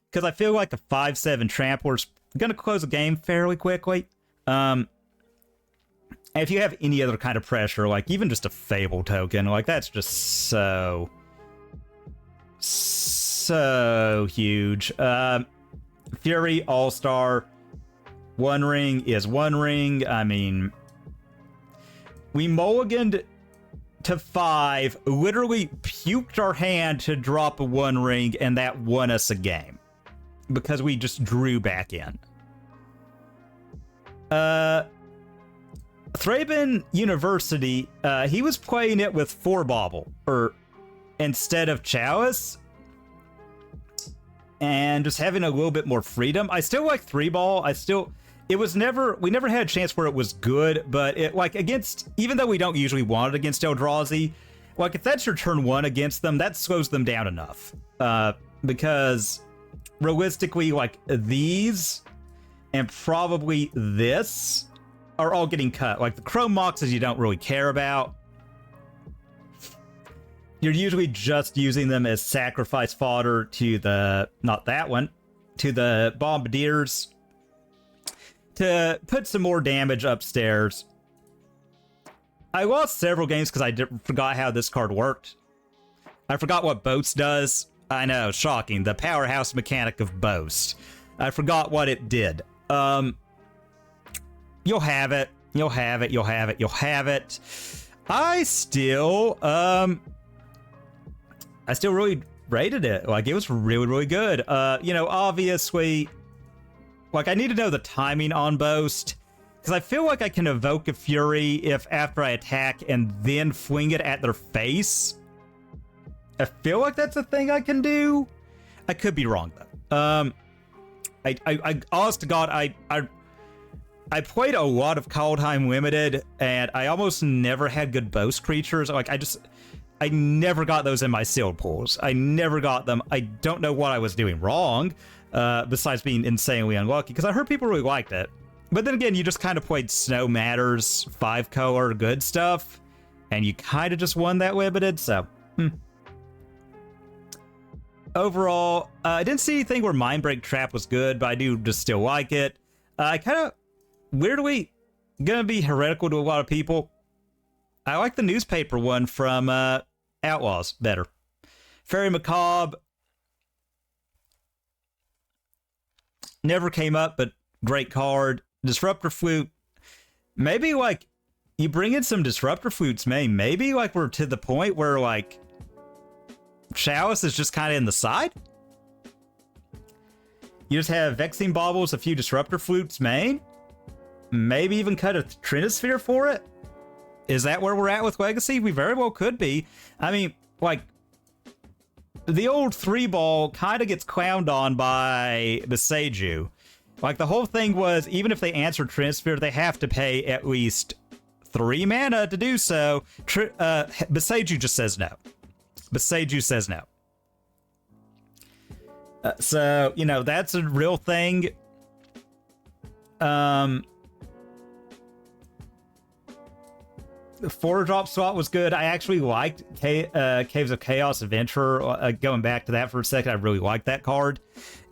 Because I feel like a 5/7 Trampler's gonna close the game fairly quickly. And if you have any other kind of pressure, like even just a Fable token, like that's just so huge. Fury All-Star, One Ring is One Ring. I mean, we mulliganed to 5, literally puked our hand to drop a One Ring, and that won us a game. Because we just drew back in. Thraben University, he was playing it with 4 Bauble, or instead of Chalice, and just having a little bit more freedom. I still like 3-ball. We never had a chance where it was good, but it, like, against, even though we don't usually want it against Eldrazi, like, if that's your turn 1 against them, that slows them down enough. Because realistically, like, these and probably this are all getting cut. Like, the Chrome Moxes you don't really care about. You're usually just using them as sacrifice fodder to the... not that one. to the Bombardiers to put some more damage upstairs. I lost several games because I forgot how this card worked. I forgot what Boast does. I know, shocking. The powerhouse mechanic of Boast. I forgot what it did. You'll have it. You'll have it. You'll have it. You'll have it. I still really rated it. Like, it was really, really good. You know, obviously, like, I need to know the timing on Boast, because I feel like I can evoke a Fury if after I attack and then fling it at their face. I feel like that's a thing I can do. I could be wrong, though. I honest to God, I played a lot of Kaldheim Limited, and I almost never had good Boast creatures. Like, I never got those in my sealed pools. I never got them. I don't know what I was doing wrong, besides being insanely unlucky, because I heard people really liked it. But then again, you just kind of played Snow Matters, 5-color, good stuff, and you kind of just won that limited, so... Overall, I didn't see anything where Mindbreak Trap was good, but I do just still like it. I kind of, weirdly, gonna be heretical to a lot of people. I like the newspaper one from Outlaws better. Fairy Macabre never came up, but great card. Disruptor Flute. Maybe, like, you bring in some Disruptor Flutes, man. Maybe, like, we're to the point where, like, Chalice is just kind of in the side. You just have Vexing Baubles, a few Disruptor Flutes main. Maybe even cut a Trinisphere for it. Is that where we're at with Legacy? We very well could be. I mean, like, the old 3-ball kind of gets clowned on by the Seiju. Like, the whole thing was, even if they answer Trinisphere, they have to pay at least 3 mana to do so. Beseiju just says no. Beseiju says no. So, you know, that's a real thing. The 4-drop slot was good. I actually liked Caves of Chaos Adventure. Going back to that for a second, I really liked that card.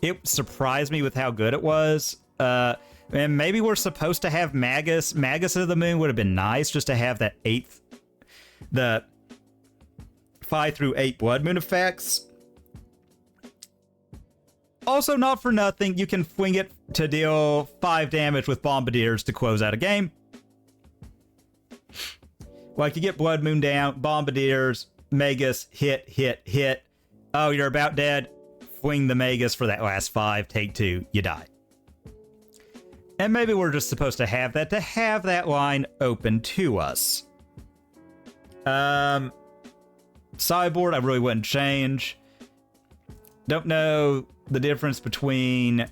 It surprised me with how good it was. And maybe we're supposed to have Magus. Magus of the Moon would have been nice just to have that 8th... the 5 through 8 Blood Moon effects. Also, not for nothing, you can fling it to deal 5 damage with Bombardiers to close out a game. Like, you get Blood Moon down, Bombardiers, Magus, hit, hit, hit. Oh, you're about dead. Fling the Magus for that last 5, take 2, you die. And maybe we're just supposed to have that line open to us. Sideboard, I really wouldn't change. Don't know the difference between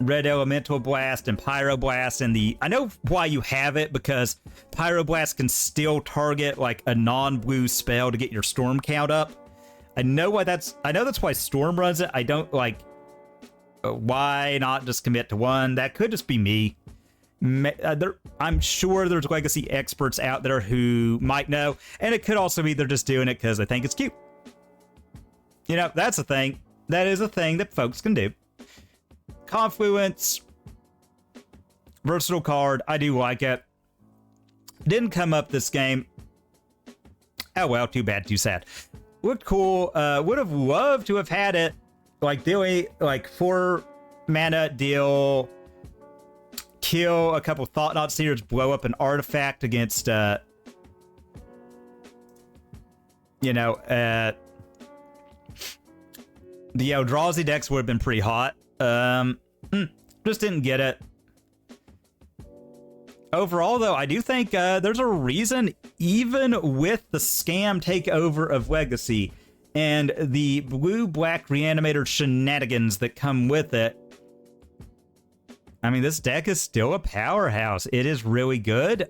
Red Elemental Blast and Pyroblast and the... I know why you have it, because Pyroblast can still target, like, a non-blue spell to get your Storm count up. I know why that's... I know that's why Storm runs it. I don't, like... Why not just commit to one? That could just be me. I'm sure there's Legacy experts out there who might know, and it could also be they're just doing it because they think it's cute. You know, that's a thing. That is a thing that folks can do. Confluence. Versatile card. I do like it. Didn't come up this game. Oh well, too bad, too sad. Looked cool. Would have loved to have had it. Like, dealing, like, 4 mana deal... Kill a couple Thought-Knot Seers, blow up an artifact against, you know, the Eldrazi decks would have been pretty hot. Just didn't get it. Overall, though, I do think there's a reason, even with the scam takeover of Legacy and the blue-black Reanimator shenanigans that come with it, I mean, this deck is still a powerhouse. It is really good.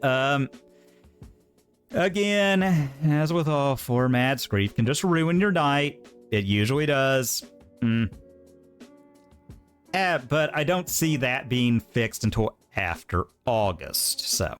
Again, as with all formats, grief can just ruin your night. It usually does. But I don't see that being fixed until after August, so...